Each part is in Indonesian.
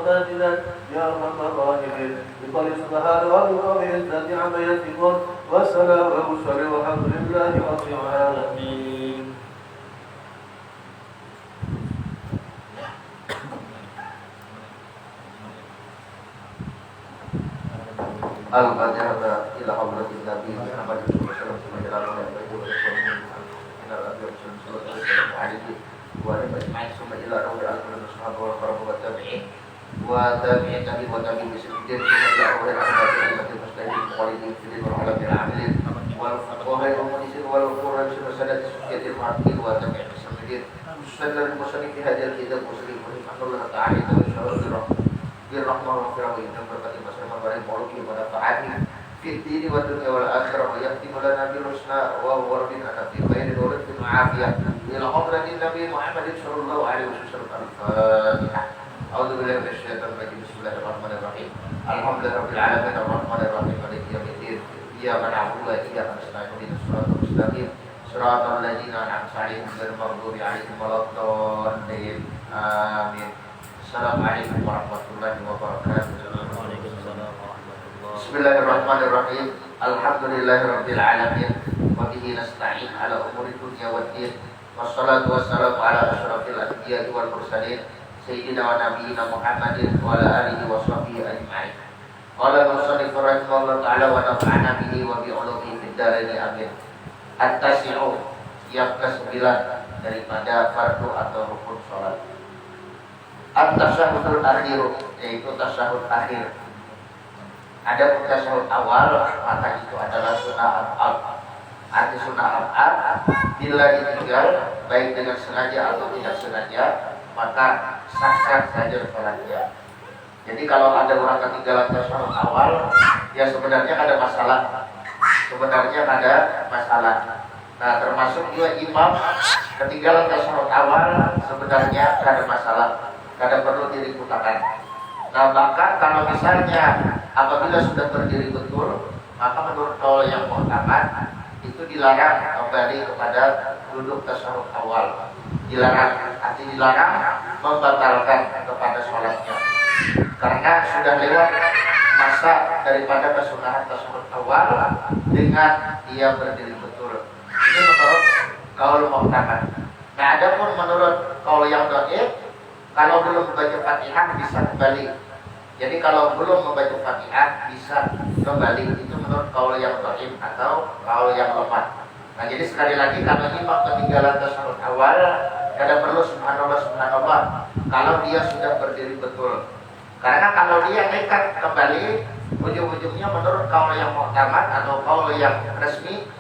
وساجدا يا أرحم الراحمين بقول سبحان ربك رب العزة عما يصفون والسلام على المرسلين والحمد لله رب العالمين. Al-Fatihah ila hadratin Nabi Muhammad sallallahu alaihi wasallam wa ila alihi wa sahbihi inna rabbi sallallahu alaihi wa ajma'in summa ila rawli al-sahabat wa qarabu wa tabi'in wa tabi'in tabi'in wa tabi'in bismillahir rahmanir rahim al mustaqim qalidin fil wa ala bil amilin wal fatwa wa munisir wal qur'an sadat sujatil ma'qil wa tabi'in bismillahir sallallahu alaihi wa hadal kitab muslim Allah ta'ala insyaallah birrahmah wa firman dan berkati bersama bareng muluki pada ta'ati fid dini wa dunya wal akhirah wa yahtimu lana bil husna wa waradin ana fi khairin wa rizqin afiyah ila hadratin nabi Muhammad sallallahu alaihi wasallam. Al-Fatihah. A'udzu billahi minasyaitonir rajim. Bismillahirrahmanirrahim. Alhamdulillahirabbil alamin arrahmanir rahim maliki yaumiddin. Iyyaka na'budu wa iyyaka nasta'in ihdinas siratal mustaqim siratal ladzina an'amta 'alaihim ghairil maghdubi 'alaihim waladdallin. Amin. Assalamualaikum warahmatullahi wabarakatuh. Bismillahirrahmanirrahim. Alhamdulillahirabbil alamin wa bihi nasta'in ala umuri dunya waddin. Wassalatu wassalamu ala asyrafil anbiya'i wal mursalin sayyidina wa nabiyyina Muhammadin wa ala alihi wa sahbihi ajma'in. Qala al-musannif rahimahullah ta'ala wa nafa'ana bihi wa bi ulumihi fid dharain amin. At-tasi'u yang ke-9 daripada fardu atau rukun salat. At-tasyahudul akhir, yaitu tasyahud akhir. Ada tasyahud awal, maka itu adalah sunnah ab'ad. Arti sunnah ab'ad bila ditinggal baik dengan sengaja atau tidak sengaja, maka sah-sah saja salatnya. Jadi kalau ada orang ketinggalan tasyahud awal, ya sebenarnya ada masalah. Nah, termasuk juga imam ketinggalan tasyahud awal, sebenarnya ada masalah. Kada perlu diri putakan. Nah, bahkan kalau misalnya apabila sudah berdiri betul, maka menurut kaul yang mu'tamad itu dilarang kembali kepada duduk tasyahud awal. Dilarang, arti dilarang membatalkan kepada sholatnya. Karena sudah lewat masa daripada kesunahan tasyahud awal dengan dia berdiri betul. Ini menurut kaul mu'tamad. Nah, adapun menurut kaul yang dhaif, kalau belum membaca Fatihah bisa kembali. Jadi kalau belum membaca Fatihah bisa kembali. Itu menurut kaul yang dhaif atau kaul yang lemah. Nah, jadi sekali lagi kalau imam ketinggalan tasyahud awal, kada perlu subhanallah kalau dia sudah berdiri betul. Karena kalau dia nekat kembali, ujung-ujungnya menurut kaul yang mu'tamad atau kaul yang resmi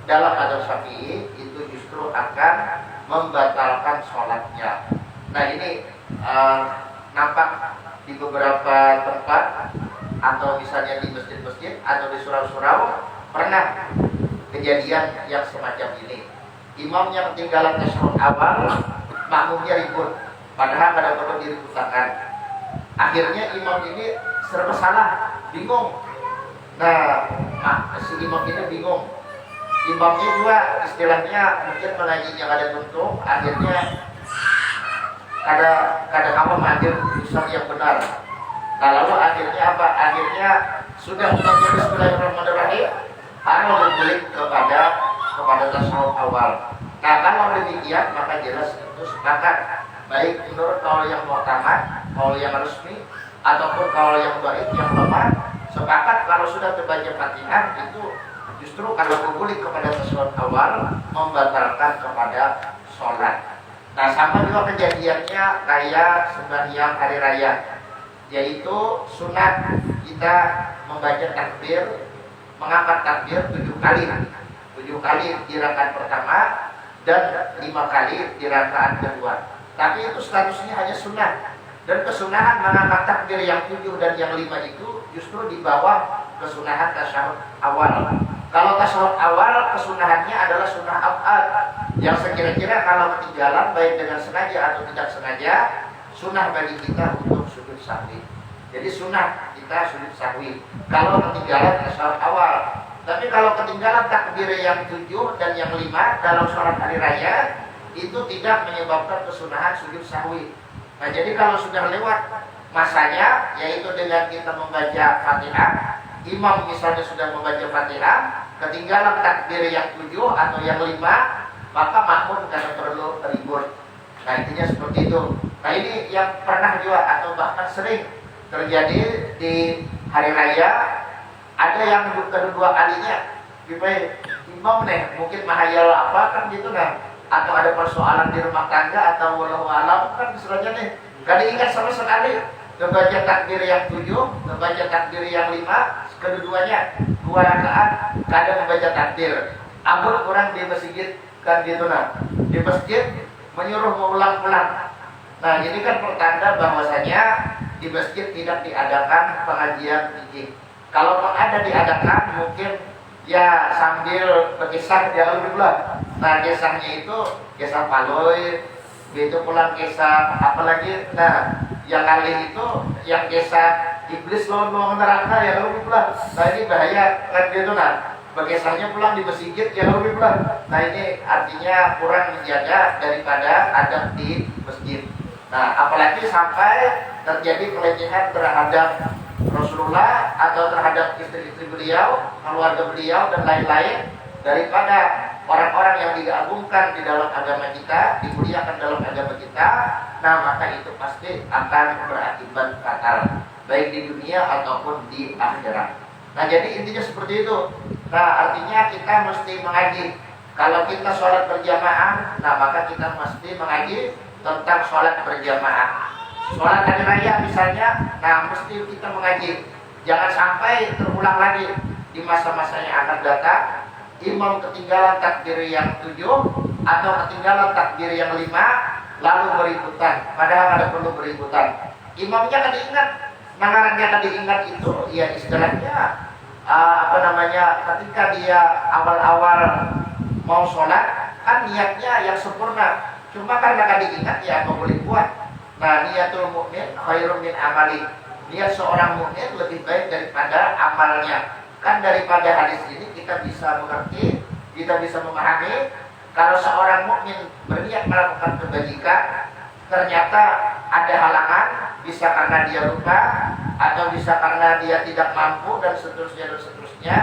dalam mazhab Syafi'i itu justru akan membatalkan sholatnya. Nah, ini nampak di beberapa tempat atau misalnya di masjid-masjid atau di surau-surau pernah kejadian yang semacam ini. Imamnya ketinggalan tasyahud awal, makmumnya ribut, padahal kada perlu diributakan. Akhirnya imam ini serba salah, bingung. Nah, si imam ini bingung. Imamnya juga istilahnya mungkin mengajinya kada tuntung, akhirnya kada apa mengambil keputusan yang benar. Nah, lalu akhirnya apa? Akhirnya sudah membaca Bismillahirrahmanirrahim, harus berbalik kepada tasyahud awal. Nah, kalau demikian maka jelas itu sepakat baik menurut kaul yang mu'tamad, kaul yang resmi ataupun kaul yang dhaif yang lemah, sepakat kalau sudah terbaca Fatihah itu justru kalau berbalik kepada tasyahud awal membatalkan kepada sholat. Nah, sama juga kejadiannya kayak sembahyang hari raya, yaitu sunat kita membaca takbir, mengangkat takbir 7 kali. 7 kali di rakaat pertama dan 5 kali di rakaat kedua. Tapi itu statusnya hanya sunat. Dan kesunahan mengangkat takbir yang 7 dan yang 5 itu justru di bawah kesunahan tasyahud awal. Kalau tasyahud awal kesunahannya adalah sunnah ab'ad yang sekira-kira kalau ketinggalan baik dengan sengaja atau tidak sengaja, sunnah bagi kita untuk sujud sahwi. Jadi sunnah kita sujud sahwi kalau ketinggalan tasyahud awal. Tapi kalau ketinggalan takbir yang 7 dan yang 5 dalam sholat hari raya itu tidak menyebabkan kesunahan sujud sahwi. Nah, jadi kalau sudah lewat masanya, yaitu dengan kita membaca Fatihah. Imam misalnya sudah membaca Fatihah, ketinggalan takbir yang 7 atau yang 5, maka makmum karena perlu ribut. Nah intinya seperti itu. Nah ini yang pernah juga atau bahkan sering terjadi di hari raya. Ada yang kedua kalinya imam nih mungkin mahayal apa kan gitu nah, atau ada persoalan di rumah tangga atau walau alam kan misalnya nih gak diingat sama sekali, membaca takbir yang 7, membaca takbir yang 5, kedua-duanya 2 rakaat kadang membaca takbir. Abul orang di masjid kan gitu nah, di masjid menyuruh mengulang-ulang. Nah ini kan pertanda bahwasanya di masjid tidak diadakan pengajian fikih. Kalau ada diadakan mungkin ya sambil berkisah jangan lupa. Nah kisahnya itu kisah paloi, itu pulang kisah apalagi. Nah yang kali itu yang kisah iblis lono neraka ya lupa. Nah ini bahaya kan gitu nah. Berkisahnya pulang di masjid ya lupa. Nah ini artinya kurang menjaga daripada adab di masjid. Nah apalagi sampai terjadi pelecehan terhadap Rasulullah atau terhadap istri-istri beliau, keluarga beliau dan lain-lain, daripada orang-orang yang diagungkan di dalam agama kita, dimuliakan dalam agama kita. Nah maka itu pasti akan berakibat fatal baik di dunia ataupun di akhirat. Nah jadi intinya seperti itu. Nah artinya kita mesti mengaji. Kalau kita sholat berjamaah, nah maka kita mesti mengaji tentang sholat berjamaah. Sholat hari raya misalnya, nah mesti kita mengaji. Jangan sampai terulang lagi di masa-masa yang akan datang. Imam ketinggalan takbir yang 7 atau ketinggalan takbir yang 5, lalu beributan. Padahal ada perlu beributan. Imamnya kan diingat, nangarannya kan diingat itu, ya istilahnya ketika dia awal-awal mau sholat, kan niatnya yang sempurna. Cuma karena kan diingat ya apa boleh buat. Nah niatul mukmin khairun min amali. Niat seorang mukmin lebih baik daripada amalnya. Kan daripada hadis ini kita bisa mengerti, kita bisa memahami kalau seorang mukmin berniat melakukan kebajikan, ternyata ada halangan, bisa karena dia lupa atau bisa karena dia tidak mampu dan seterusnya,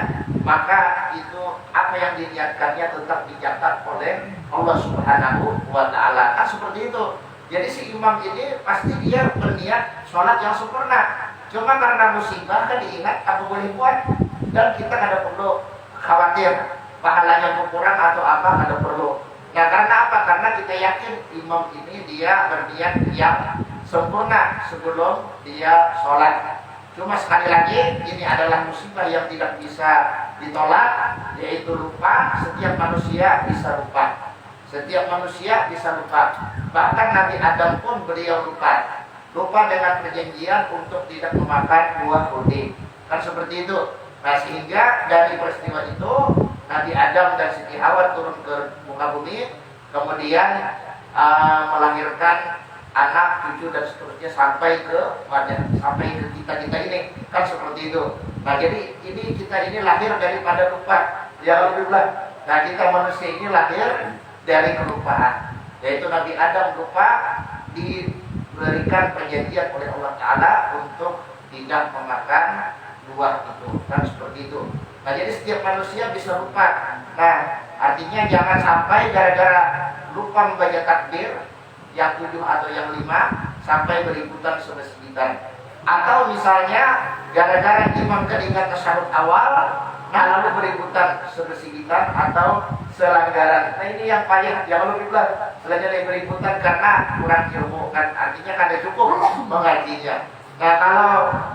maka itu apa yang diniatkannya tetap dicatat oleh Allah Subhanahu wa Ta'ala. Kan seperti itu. Jadi si imam ini pasti dia berniat sholat yang sempurna. Cuma karena musibah kan diingat apa boleh buat, dan kita ada perlu khawatir pahalanya berkurang atau apa ada perlu. Nah karena apa? Karena kita yakin imam ini dia berniat yang sempurna sebelum dia sholat. Cuma sekali lagi ini adalah musibah yang tidak bisa ditolak, yaitu lupa. Setiap manusia bisa lupa. Setiap manusia bisa lupa. Bahkan Nabi Adam pun beliau lupa. Lupa dengan perjanjian untuk tidak memakan buah roti. Kan seperti itu. Nah sehingga dari peristiwa itu Nabi Adam dan Siti Hawa turun ke muka bumi, kemudian melahirkan anak, cucu dan seterusnya sampai ke kita ini. Kan seperti itu. Nah jadi ini kita ini lahir daripada lupa. Ya Alhamdulillah. Nah kita manusia ini lahir dari kelupaan, yaitu Nabi Adam lupa, diberikan perjanjian oleh Allah Ta'ala untuk tidak memakan buah itu. Kan seperti itu. Nah jadi setiap manusia bisa lupa. Nah artinya jangan sampai gara-gara lupa membaca takbir yang 7 atau yang 5 sampai beributan sebesitan. Atau misalnya gara-gara imam keingat tasyahud awal, nah lalu beributan sebesitan atau selanggaran. Nah ini yang payah, jangan lupa selanjutnya beributan karena kurang ilmu. Kan artinya kada cukup mengajinya. Nah kalau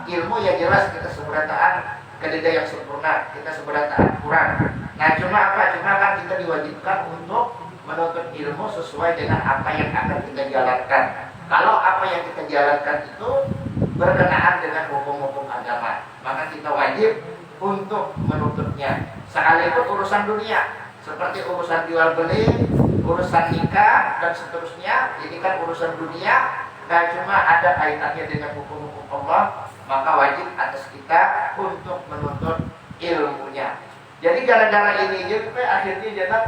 ilmu ya jelas kita seberataan kededa yang sempurna, kita seberataan kurang. Nah cuma apa? Cuma kan kita diwajibkan untuk menuntut ilmu sesuai dengan apa yang akan kita jalankan. Kalau apa yang kita jalankan itu berkenaan dengan hukum-hukum agama, maka kita wajib untuk menuntutnya. Sekalipun urusan dunia, seperti urusan jual beli, urusan nikah dan seterusnya, ini kan urusan dunia. Nah cuma ada kaitannya dengan hukum-hukum Allah, maka wajib atas kita untuk menuntut ilmunya. Jadi gara-gara ini juga akhirnya jadi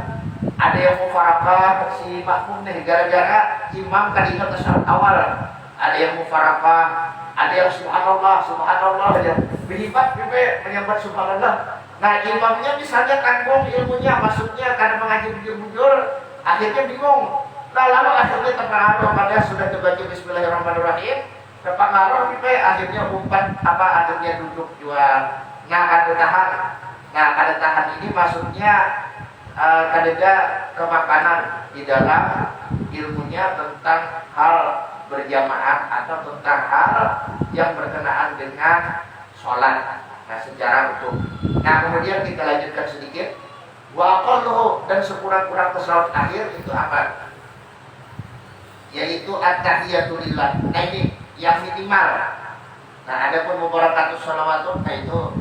ada yang mufarakah si makmum nih, gara-gara imam kan ingat tasyahud awal, ada yang mufarakah, Ada yang subhanallah, subhanallah aja. Berlipat menyambat subhanallah. Nah imamnya misalnya kangkung ilmunya, maksudnya karena mengaji bujur-bujur, akhirnya bingung. Nah lalu akhirnya terpengaruh pada sudah terbaca Bismillahirrahmanirrahim, terpengaruh akhirnya umpat akhirnya duduk jual. Nah kada tahan ini maksudnya kadeda kemakanan di dalam ilmunya tentang hal berjamaah atau tentang hal yang berkenaan dengan sholat. Nah secara utuh. Nah kemudian kita lanjutkan sedikit. Wa aqalluhu, dan sekurang-kurang tasawuf akhir itu apa? Yaitu at-tahiyatu lillah. Nah ini yang minimal. Nah adapun mubarakatus sholawatun, nah itu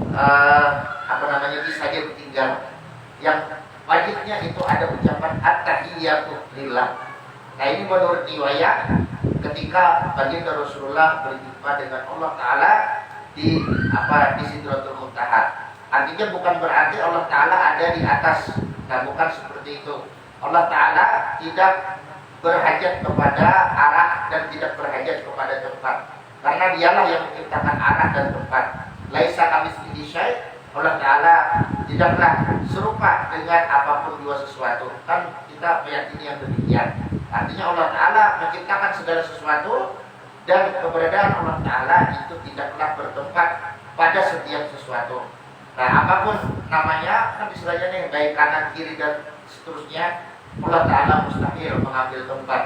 bisa ditinggal. Yang wajibnya itu ada ucapan at-tahiyatu lillah. Nah ini menurut riwayat ketika baginda Rasulullah berjumpa dengan Allah Taala di Sidratul Muntaha. Artinya bukan berarti Allah Taala ada di atas. Nah bukan seperti itu. Allah Taala tidak berhajat kepada arah dan tidak berhajat kepada tempat. Karena dialah yang menciptakan arah dan tempat. Laisa kamitslihi syai'. Allah Taala tidaklah serupa dengan apapun jua sesuatu. Kan kita meyakini yang demikian. Artinya Allah Ta'ala menciptakan segala sesuatu, dan keberadaan Allah Ta'ala itu tidaklah bertempat pada setiap sesuatu. Nah apapun namanya, kan istilahnya nih, baik kanan, kiri, dan seterusnya, Allah Ta'ala mustahil mengambil tempat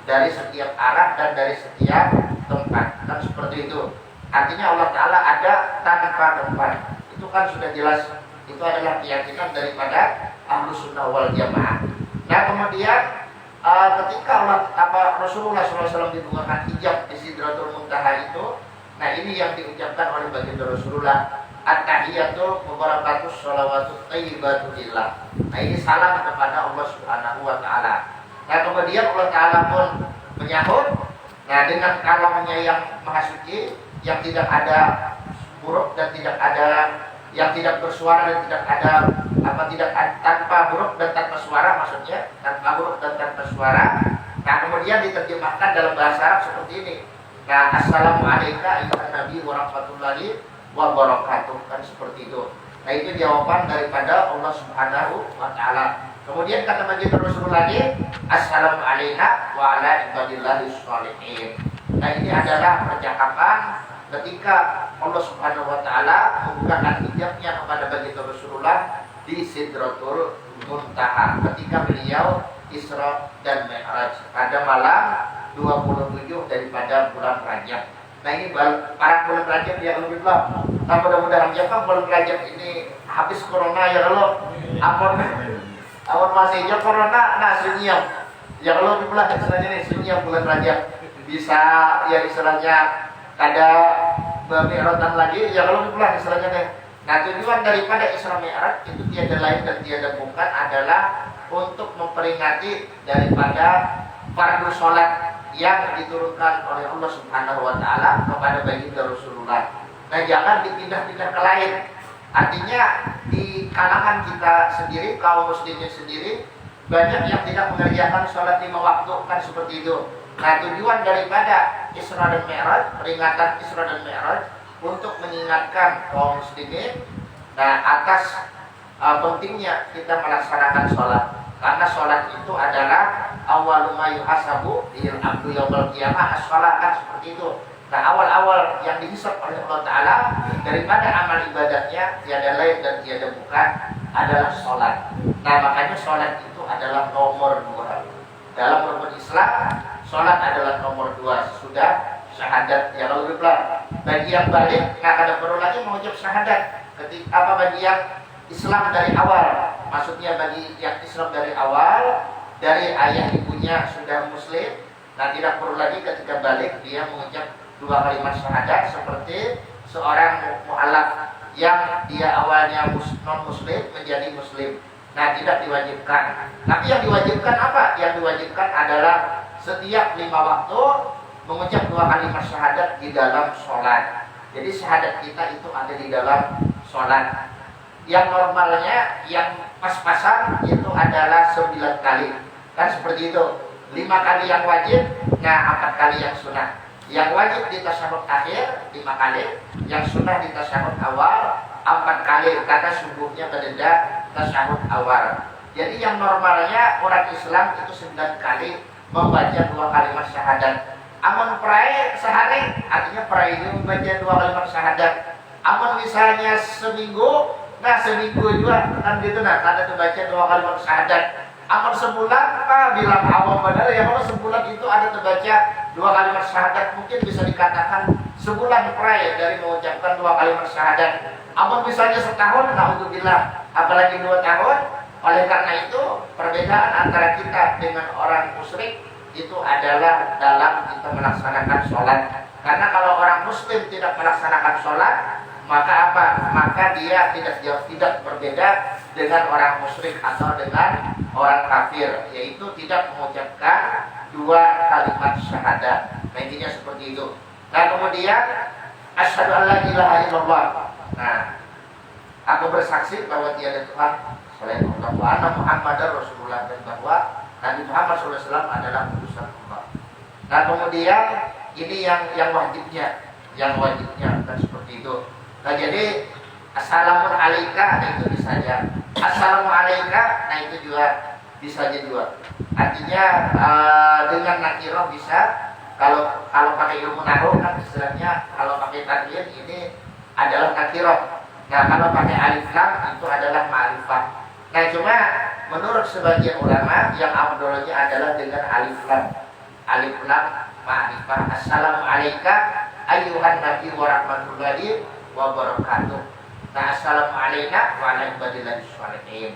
dari setiap arah dan dari setiap tempat. Kan seperti itu. Artinya Allah Ta'ala ada tanpa tempat. Itu kan sudah jelas. Itu adalah keyakinan daripada Ahlus Sunnah wal Jamaah. Nah kemudian ketika Rasulullah SAW dibukakan hijab di Sidratul Muntaha itu, nah ini yang diucapkan oleh baginda Rasulullah, at-tahiyatu mubarakatus sholawatut thayyibatu lillah. Nah ini salam kepada Allah Subhanahu wa Ta'ala. Nah kemudian Allah Ta'ala pun menyahut, nah dengan kalamnya yang maha suci, yang tidak ada huruf dan tidak ada, yang tidak bersuara dan tidak ada tanpa huruf dan tanpa suara, maksudnya tanpa huruf dan tanpa suara. Nah kemudian diterjemahkan dalam bahasa Arab seperti ini. Nah assalamualaikum ayuhan nabi warahmatullahi wabarakatuh, kan seperti itu. Nah itu jawaban daripada Allah Subhanahu wa Ta'ala. Kemudian kata baginda Rasulullah lagi, assalamualaikum wa ala ibadillahis sholihin. Nah ini adalah percakapan ketika Allah Subhanahu wa Ta'ala membukakan hijabnya kepada baginda Rasulullah di Sidratul Muntaha ketika beliau Isra dan Mi'raj pada malam 27 daripada bulan Rajab. Nah ini para bulan Rajab yang lebih belum. Nah mudah-mudahan ya kan bulan Rajab ini habis corona ya Allah. Amun masih hijau corona, nah sunyiam. Ya Allah lebih belah istilahnya nih sunyiam bulan Rajab. Bisa ya istilahnya kada Mi'rajan lagi, ya kalau lebih belah istilahnya nih. Nah tujuan daripada Isra Mi'raj itu tiada lain dan tiada bukan adalah untuk memperingati daripada fardu sholat yang diturunkan oleh Allah Subhanahu wa Ta'ala kepada baginda Rasulullah. Nah jangan dipindah-pindah ke lain. Artinya di kalangan kita sendiri, kaum muslimin sendiri, banyak yang tidak mengerjakan sholat 5 waktu, kan seperti itu. Nah tujuan daripada Isra dan Mi'raj, peringatan Isra dan Mi'raj, untuk mengingatkan kaum muslimin atas pentingnya kita melaksanakan sholat. Karena sholat itu adalah awwalu ma yuhasabu lil abdu yaumil qiyamah, as-sholat, kan seperti itu. Nah awal-awal yang dihisab oleh Allah Ta'ala daripada amal ibadahnya tiada lain dan tiada bukan adalah sholat. Nah makanya sholat itu adalah nomor 2 dalam rukun Islam. Sholat adalah nomor 2 sudah syahadat yang lebih pelan. Bagi yang balik nggak ada perlu lagi mengucap syahadat. Bagi yang Islam dari awal, maksudnya bagi yang Islam dari awal, dari ayah ibunya sudah muslim, nah tidak perlu lagi ketika balik dia mengucap 2 kalimat syahadat seperti seorang mu'alaf yang dia awalnya non muslim menjadi muslim. Nah tidak diwajibkan. Tapi yang diwajibkan apa? Yang diwajibkan adalah setiap 5 waktu mengucap 2 kalimat syahadat di dalam sholat. Jadi syahadat kita itu ada di dalam sholat. Yang normalnya, yang pas-pasan itu adalah 9 kali. Kan seperti itu. 5 kali yang wajib, nah 4 kali yang sunnah. Yang wajib di tasyahud akhir 5 kali, yang sunnah di tasyahud awal 4 kali karena subuhnya berbeda tasyahud awal. Jadi yang normalnya orang Islam itu 9 kali membaca 2 kalimat syahadat. Amun perai sehari, artinya perai itu membaca 2 kalimat syahadat. Amun misalnya seminggu, nah seminggu juga kan gitu, nah kada baca 2 kalimat syahadat. Amun sebulan, bilang awam padahal ya kalau sebulan itu ada terbaca 2 kalimat syahadat, mungkin bisa dikatakan sebulan perai dari mengucapkan 2 kalimat syahadat. Amun misalnya setahun, naudzubillah, apalagi 2 tahun. Oleh karena itu perbedaan antara kita dengan orang musyrik itu adalah dalam kita melaksanakan sholat. Karena kalau orang muslim tidak melaksanakan sholat, maka apa? Maka dia tidak berbeda dengan orang musyrik atau dengan orang kafir, yaitu tidak mengucapkan 2 kalimat syahadat. Nah, intinya seperti itu. Nah, kemudian asyhadu an la ilaha illallah. Nah, aku bersaksi bahwa tiada Tuhan selain Allah, wa anna Muhammadar Rasulullah, dan bahwa Nabi Muhammad SAW adalah utusan Allah. Nah, kemudian ini yang wajibnya kan seperti itu. Nah, jadi assalamu alaika, nah itu bisa aja. Assalamu alaika, nah itu juga bisa aja juga. Artinya dengan nakirah bisa. Kalau pakai ilmu nahwu kan istilahnya kalau pakai tanwin ini adalah nakirah. Nah, kalau pakai alif lam itu adalah ma'rifah. Nah, cuma menurut sebagian ulama yang afdolnya adalah dengan alif lam. Alif lam ma'rifah. Assalamu alayka ayyuhan nabi wa rahmatullahi wa barakatuh. Nah, assalamu alayna wa ala ibadillahi sholihin.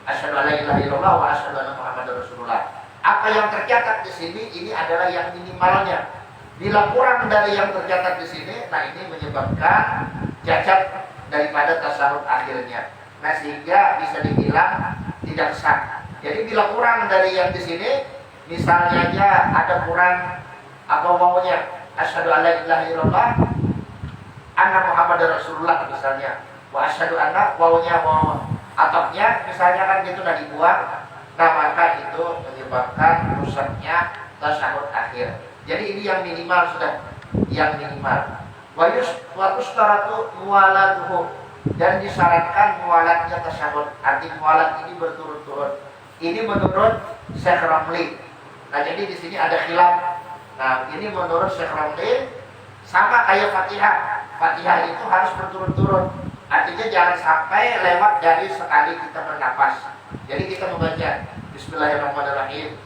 Asyhadu an la ilaha illallah wa asyhadu anna Muhammadar Rasulullah. Apa yang tercatat di sini ini adalah yang minimalnya. Bila kurang dari yang tercatat di sini, nah ini menyebabkan cacat daripada tasawuf akhirnya. Nah, sehingga bisa dibilang tidak sah. Jadi bila kurang dari yang di sini, misalnya aja ada kurang apa wawunya, asyhadu an la ilaha illallah anna Muhammadar Rasulullah misalnya, wa asyhadu anna wawunya waw atapnya misalnya kan gitu udah dibuang, nah maka itu menyebabkan rusaknya tasawuf akhir. Jadi ini yang minimal sudah, yang minimal. Wa yustaratu muwalatuhu, dan disyaratkan mualatnya tasyahud. Arti mualat ini berturut-turut. Ini menurut Syekh Ramli. Nah, jadi di sini ada khilaf. Nah, ini menurut Syekh Ramli sama kayak Fatihah. Fatihah itu harus berturut-turut. Artinya jangan sampai lewat dari sekali kita bernapas. Jadi kita membaca Bismillahirrahmanirrahim.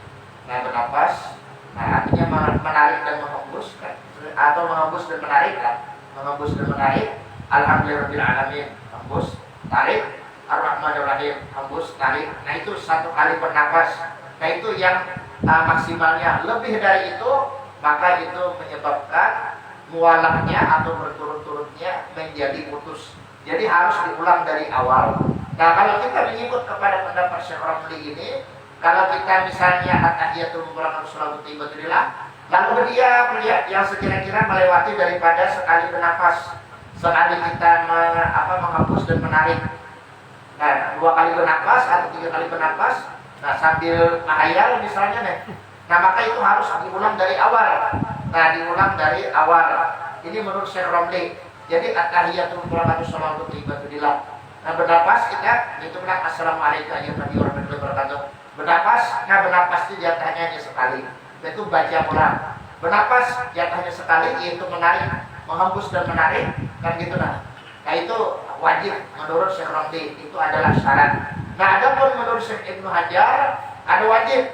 Nah, bernapas. Nah, artinya menarik dan menghembus kan? Atau menghembus dan menarik kan? Menghembus dan menarik. Alhamdulillahirabbil alamin, hembus, tarik, Ar-Rahmanir-Rahim, hembus, tarik. Nah, itu 1 kali bernapas. Nah, itu yang maksimalnya. Lebih dari itu, maka itu menyebabkan mualahnya atau berturut-turutnya menjadi putus. Jadi harus diulang dari awal. Nah, kalau kita mengikut kepada pendapat Syekh Ramli ini, kalau kita misalnya at-tahiyatul mubarakatuh sholawatu thayyibatulillah, lalu dia melihat yang sekira-kira melewati daripada sekali bernapas. Sekali kita menghapus dan menarik. Nah, 2 kali bernapas atau 3 kali bernapas. Nah, sambil menghayal misalnya nih. Nah, maka itu harus diulang dari awal. Nah, diulang dari awal. Ini menurut Syekh Ramli. Jadi at-tahiyatul mubarakatuh sholawatu thayyibatulillah. Nah, bernapas kita itu bilang assalamualaikum warahmatullahi wabarakatuh. Bernapas, nah bernapas itu jatahnya hanya sekali. Itu baca ulang. Bernapas jatahnya sekali, yaitu menarik. Menghembus dan menarik kan gitu nah. Nah, itu wajib menurut Syekh Ramli, itu adalah syarat. Nah, adapun menurut Syekh Ibnu Hajar ada wajib.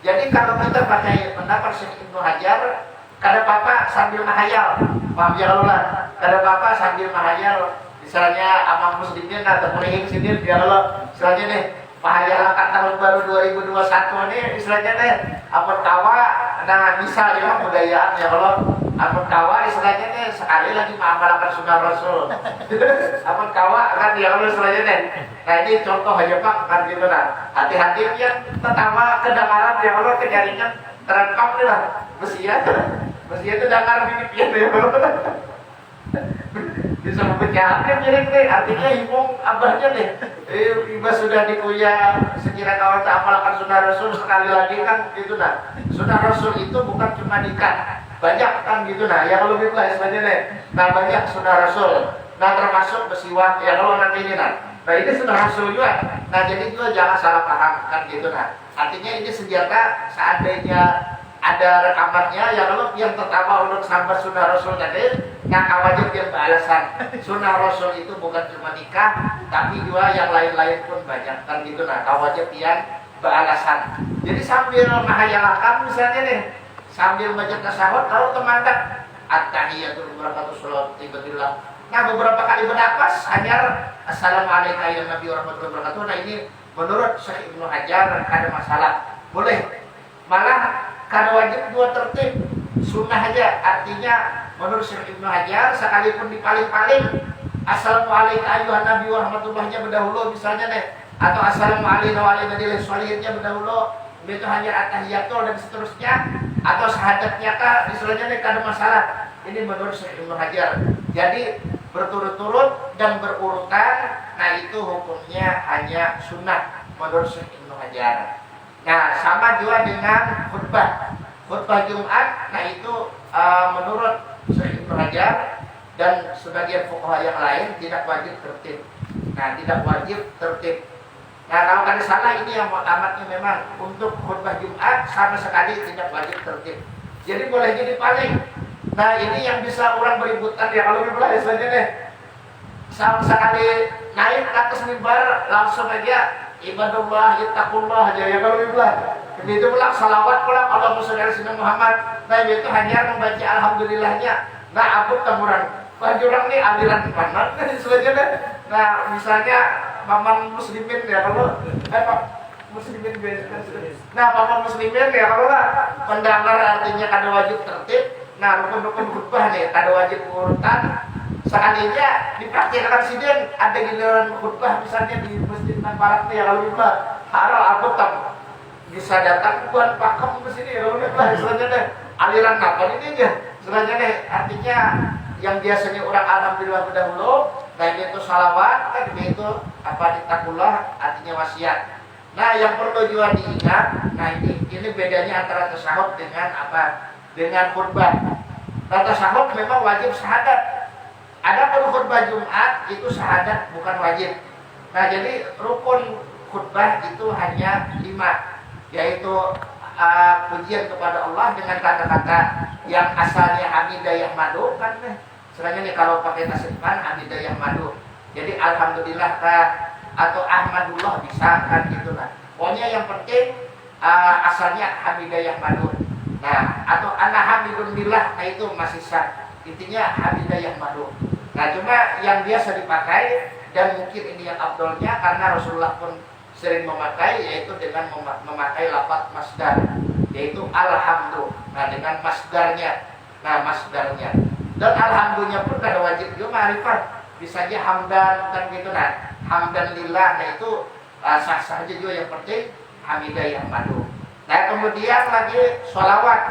Jadi kalau kita pakai pendapat Syekh Ibnu Hajar, kada apa-apa sambil menghayal. Paham ya Allah? Kada apa-apa sambil menghayal. Misalnya amang muslimin atau mulihing sini biar Allah misalnya nih menghayal tahun baru 2021 nih istilahnya nih apa tawa nah bisa ya budayaan ya Allah. Amun kawa istilahnya nih sekali lagi mengamalkan sunnah Rasul. Amun kawa kan ya Allah istilahnya nih. Nah, ini contoh aja Pak kan gitu nah. Hati-hati yang tertawa kedengaran ya Allah kejaringan terekam nih lah. Mestinya itu dengar bibitnya ya Allah. Bisa memecahkan jadi nih artinya imung abahnya nih. Iba sudah dikuya sekira kawan tak amalkan sunnah Rasul sekali lagi kan gitu nah. Sunnah Rasul itu bukan cuma nikah. banyak kan gitu. Nah ya kalau gitu lah istilahnya nih, nah banyak sunnah Rasul. Nah termasuk bersiwak ya kalau nanti ini nah ini sunnah Rasul juga. Nah jadi juga jangan salah paham kan gitu. Nah artinya ini senjata seandainya ada rekamannya ya kalau yang pertama untuk sampai sunnah Rasul tadi yang wajib yang beralasan sunnah Rasul itu bukan cuma nikah tapi juga yang lain-lain pun banyak kan gitu. Nah wajib yang beralasan. Jadi sambil menghayalkan misalnya nih sambil baca tasawuf kalau teman-teman at-tahiyatul barakatuh sholawat tiba-tiba. Nah beberapa kali bernafas hanya assalamualaikum ya Nabi warahmatullahi wabarakatuh. Nah ini menurut Syekh Ibnu Hajar ada masalah boleh, malah karena wajib dua tertib sunnah aja. Artinya menurut Syekh Ibnu Hajar sekalipun dipaling-paling assalamualaikum ayuhan Nabi warahmatullahnya berdahulu misalnya nih, atau assalamualaikum warahmatullahi wabarakatuhnya berdahulu, itu hanya at-tahiyatul dan seterusnya, atau syahadatnya kah istilahnya nih kada masalah. Ini menurut Syekh Ibnu Hajar. Jadi berturut-turut dan berurutan, nah itu hukumnya hanya sunnah menurut Syekh Ibnu Hajar. Nah sama juga dengan khutbah Jumat, nah itu menurut Syekh Ibnu Hajar dan sebagian fuqaha yang lain tidak wajib tertib. Nah tidak wajib tertib. Nah kalau ada salah ini yang amatnya memang untuk khutbah Jumat sama sekali tidak wajib tertib. Jadi boleh jadi paling. Nah ini yang bisa orang beributan ya kalau mimbar istilahnya deh. Sama sekali naik ke atas mimbar langsung aja ibadullah ittaqullah aja ya kalau mimbar. Begitu pula salawat pula Allahumma sholli ala sayyidina Muhammad. Nah itu hanya membaca alhamdulillahnya. Nah aku temuran. Wah jurang nih aliran mana istilahnya deh. Nah misalnya paman muslimin ya kalau Pak muslimin biasa. Nah paman muslimin ya kalau lah pendengar artinya kada wajib tertib. Nah rukun-rukun khutbah nih kada wajib urutan. Sekalinya dipraktikkan sidin ada giliran khutbah misalnya di masjid Nang Barat nih ya kalau khutbah haral aku tam bisa datang buat pakem ke sini ya kalau khutbah istilahnya deh aliran kapan ini aja istilahnya deh artinya yang biasanya orang alhamdulillah berdahulu. Nah ini itu salawat kan itu apa ditakullah artinya wasiat. Nah yang perlu juga diingat, nah ini bedanya antara tasawuf dengan apa? Dengan khutbah. Nah tasawuf memang wajib syahadat. Adapun khutbah Jumat itu syahadat bukan wajib. Nah jadi rukun khutbah itu hanya 5, yaitu pujian kepada Allah dengan kata-kata yang asalnya hamidah yang madu kan nih. Sebenarnya nih kalau pakai tasbih hamidah yang madu. Jadi alhamdulillah atau ahmadullah bisa kan gitu lah. Pokoknya yang penting asalnya hamidah yang madu. Nah atau ana hamidun billah, nah itu masih sah. Intinya hamidah yang madu. Nah cuma yang biasa dipakai dan mungkin ini yang abdolnya karena Rasulullah pun sering memakai yaitu dengan memakai lafaz masdar yaitu alhamdulillah. Nah dengan masdarnya. Nah masdarnya. Dan alhamdulillah pun kada wajib juga ma'rifat. Bisa aja hamdan kan gitu nah. Hamdan lillah, nah itu sah-sah aja juga yang penting hamidah yang madu. Nah kemudian lagi sholawat.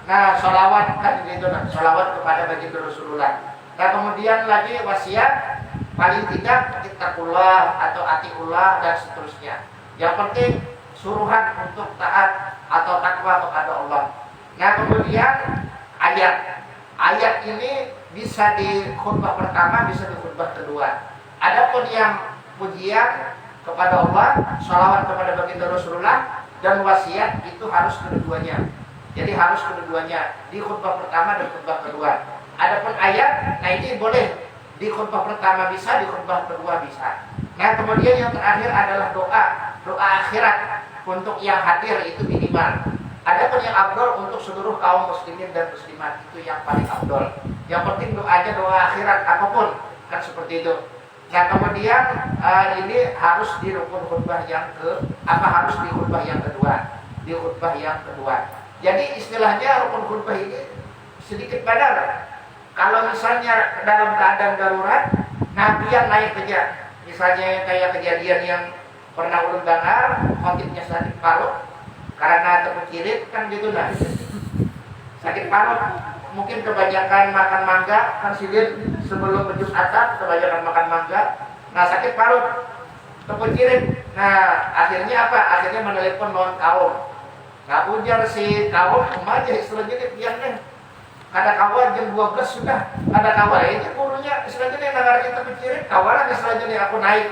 Nah sholawat kan gitu nah. Sholawat kepada baginda Rasulullah. Nah kemudian lagi wasiat paling tidak ittaqullah atau atiullah dan seterusnya. Yang penting suruhan untuk taat atau takwa kepada Allah. Nah kemudian ayat ini bisa di khutbah pertama, bisa di khutbah kedua. Adapun yang pujian kepada Allah, sholawat kepada baginda Rasulullah dan wasiat itu harus kedua-duanya. Jadi harus kedua-duanya di khutbah pertama dan khutbah kedua. Adapun ayat, nah ini boleh di khutbah pertama bisa, di khutbah kedua bisa. Nah kemudian yang terakhir adalah doa akhirat untuk yang hadir itu minimal. Adapun yang abdol untuk seluruh kaum muslimin dan muslimat itu yang paling abdol. Yang penting doanya doa akhirat apapun kan seperti itu. Nah kemudian ini harus di rukun khutbah yang harus di khutbah yang kedua, di khutbah yang kedua. Jadi istilahnya rukun khutbah ini sedikit badar. Kalau misalnya dalam keadaan darurat, Nabi yang naik kerja, misalnya kayak kejadian yang pernah ulun dengar, khotibnya sakit parut karena terpecirit kan gitu nah. Sakit parut, mungkin kebanyakan makan mangga, kan silin sebelum berjus atap kebanyakan makan mangga. Nah sakit parut, terpecirit. Nah akhirnya apa? Akhirnya menelepon lawan kaum. Nah ujar si kaum, aja istilahnya dia nih. Kada kawan jam 12 sudah. Kada kawan ini gurunya selanjutnya nangar kita pikirin kawalan selanjutnya aku naik.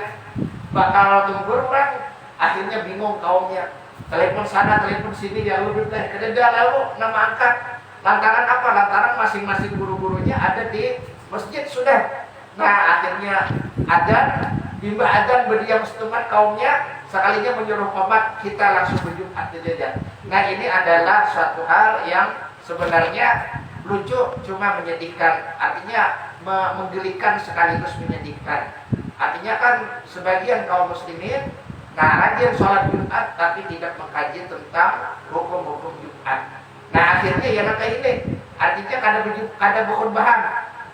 Bakal tunggu orang akhirnya bingung kaumnya. Telepon sana, telepon sini dia lebih teh. Kededa lalu nama angkat. Lantaran apa? Lantaran masing-masing guru-gurunya ada di masjid sudah. Nah akhirnya adzan, bimba adzan berdiam setempat kaumnya sekalinya menyuruh qomat kita langsung berjumat saja. Nah ini adalah suatu hal yang sebenarnya lucu cuma menyedihkan, artinya menggelikan sekaligus menyedihkan. Artinya kan sebagian kaum muslimin rajin sholat Jumat tapi tidak mengkaji tentang hukum-hukum Jumat. Nah akhirnya ya kayak ini, artinya kada berkhutbahan.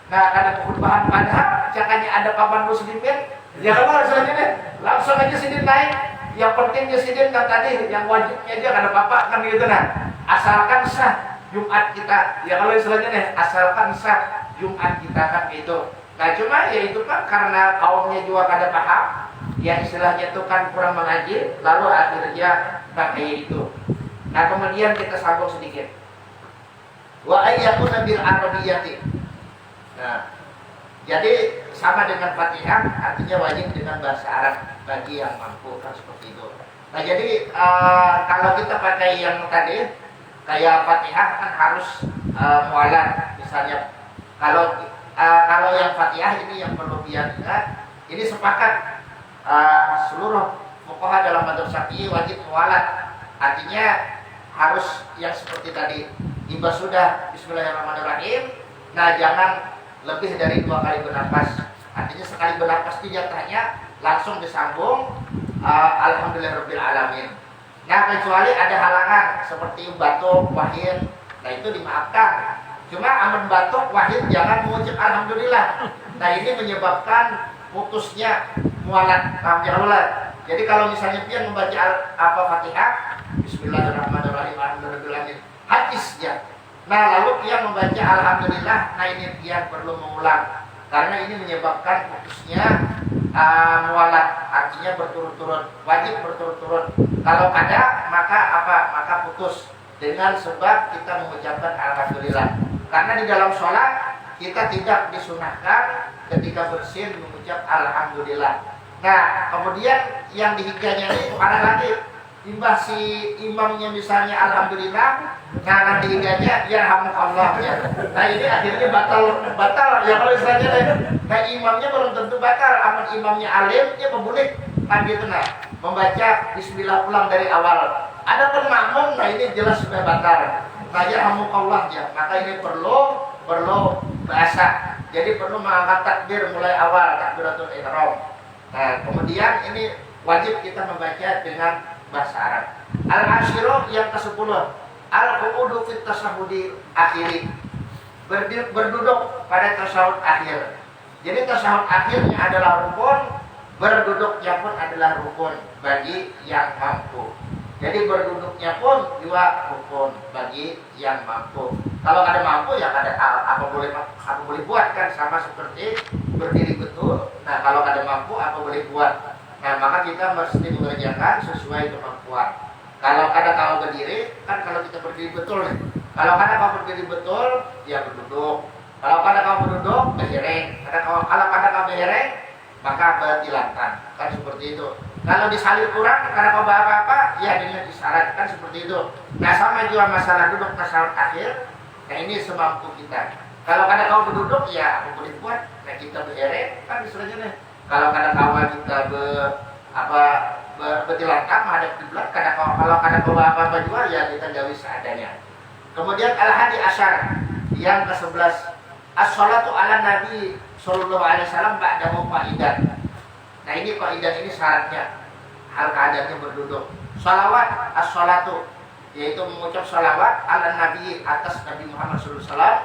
Nah kada berkhutbahan padahal cakanya ada papan muslimin, ya kalau selanjutnya langsung aja sidin naik. Yang pentingnya sidin kan tadi, yang wajibnya aja kada apa-apa kan gitu nah. Asalkan sah Jumat kita, ya kalau selanjutnya asalkan sah Jumat kita kan gitu. Nah cuma ya itu kan karena kaumnya juga kada paham, ya istilahnya itu kan kurang mengaji, lalu akhirnya kayak itu. Nah kemudian kita sambung sedikit. Wa ayyakuna bil arabiyyati. Nah, jadi sama dengan Fatihah, artinya wajib dengan bahasa Arab bagi yang mampu kan seperti itu. Nah jadi kalau kita pakai yang tadi kayak Fatihah kan harus mualan misalnya. Kalau yang Fatihah ini yang perlu ingat, ini sepakat seluruh fuqaha dalam madzhab Syafi'i wajib mualan. Artinya harus yang seperti tadi tiba sudah Bismillahirrahmanirrahim. Nah jangan lebih dari 2 kali bernapas. Artinya sekali bernapas itu jatahnya langsung disambung Alhamdulillahirabbil alamin. Nah kecuali ada halangan seperti batuk, wahid, nah itu dimaafkan. Cuma aman batuk, wahid jangan mengucap alhamdulillah. Nah ini menyebabkan putusnya mualat. Paham ya Allah? Jadi kalau misalnya dia membaca Fatihah Bismillahirrahmanirrahim Alhamdulillahirabbil hadis ya. Nah lalu dia membaca alhamdulillah, nah ini dia perlu mengulang karena ini menyebabkan putusnya mualat, artinya berturut-turut, wajib berturut-turut. Kalau kada maka putus dengan sebab kita mengucapkan alhamdulillah. Karena di dalam sholat kita tidak disunahkan ketika bersin mengucap alhamdulillah. Nah kemudian yang dihiganya ini ada lagi. Timbah si imamnya misalnya alhamdulillah, nah nanti higanya yarhamukallah ya. Nah ini akhirnya batal ya kalau istilahnya. Nah imamnya belum tentu batal, aman imamnya alim dia boleh kan gitu nah membaca bismillah ulang dari awal. Ada makmum, nah ini jelas sudah batal. Nah yarhamukallah ya, maka ini perlu bahasa. Jadi perlu mengangkat takbir mulai awal, takbiratul ihram. Nah kemudian ini wajib kita membaca dengan bahasa Arab. Al-ashiru yang ke-10 al-qu'udu fit tashahhudi akhiri, berduduk pada tasyahud akhir. Jadi tasyahud akhirnya adalah rukun, berduduknya pun adalah rukun bagi yang mampu. Jadi berduduknya pun juga rukun bagi yang mampu. Kalau ada mampu ya ada apa boleh buat kan sama seperti berdiri betul. Nah kalau ada mampu apa boleh buat. Nah maka kita mesti mengerjakan sesuai kemampuan. Kalau kau berdiri, kan kalau kita berdiri betul nih. Kalau kau berdiri betul, ya berduduk. Kalau kau berduduk, berhereng. Kalau kau berhereng, maka bertilangkan. Kan seperti itu. Kalau disalib kurang, karena kau apa-apa, ya dengan disyaratkan seperti itu. Nah sama juga masalah duduk tasyahud akhir. Nah ini semampu kita. Kalau kau berduduk, ya apa boleh buat. Nah kita berhereng, kan istilahnya nih. Kalau kau kita bertilangkap menghadap kiblat, kalau kau apa-apa juga ya kita jauhi seadanya. Kemudian al-hadi asyar yang ke-11 as-sholatu ala nabi sallallahu alaihi wasallam ba'dahu qa'idan. Nah ini qa'idan ini syaratnya hal keadaannya berduduk. Sholawat as-sholatu yaitu mengucap sholawat ala nabi atas Nabi Muhammad sallallahu alaihi wasallam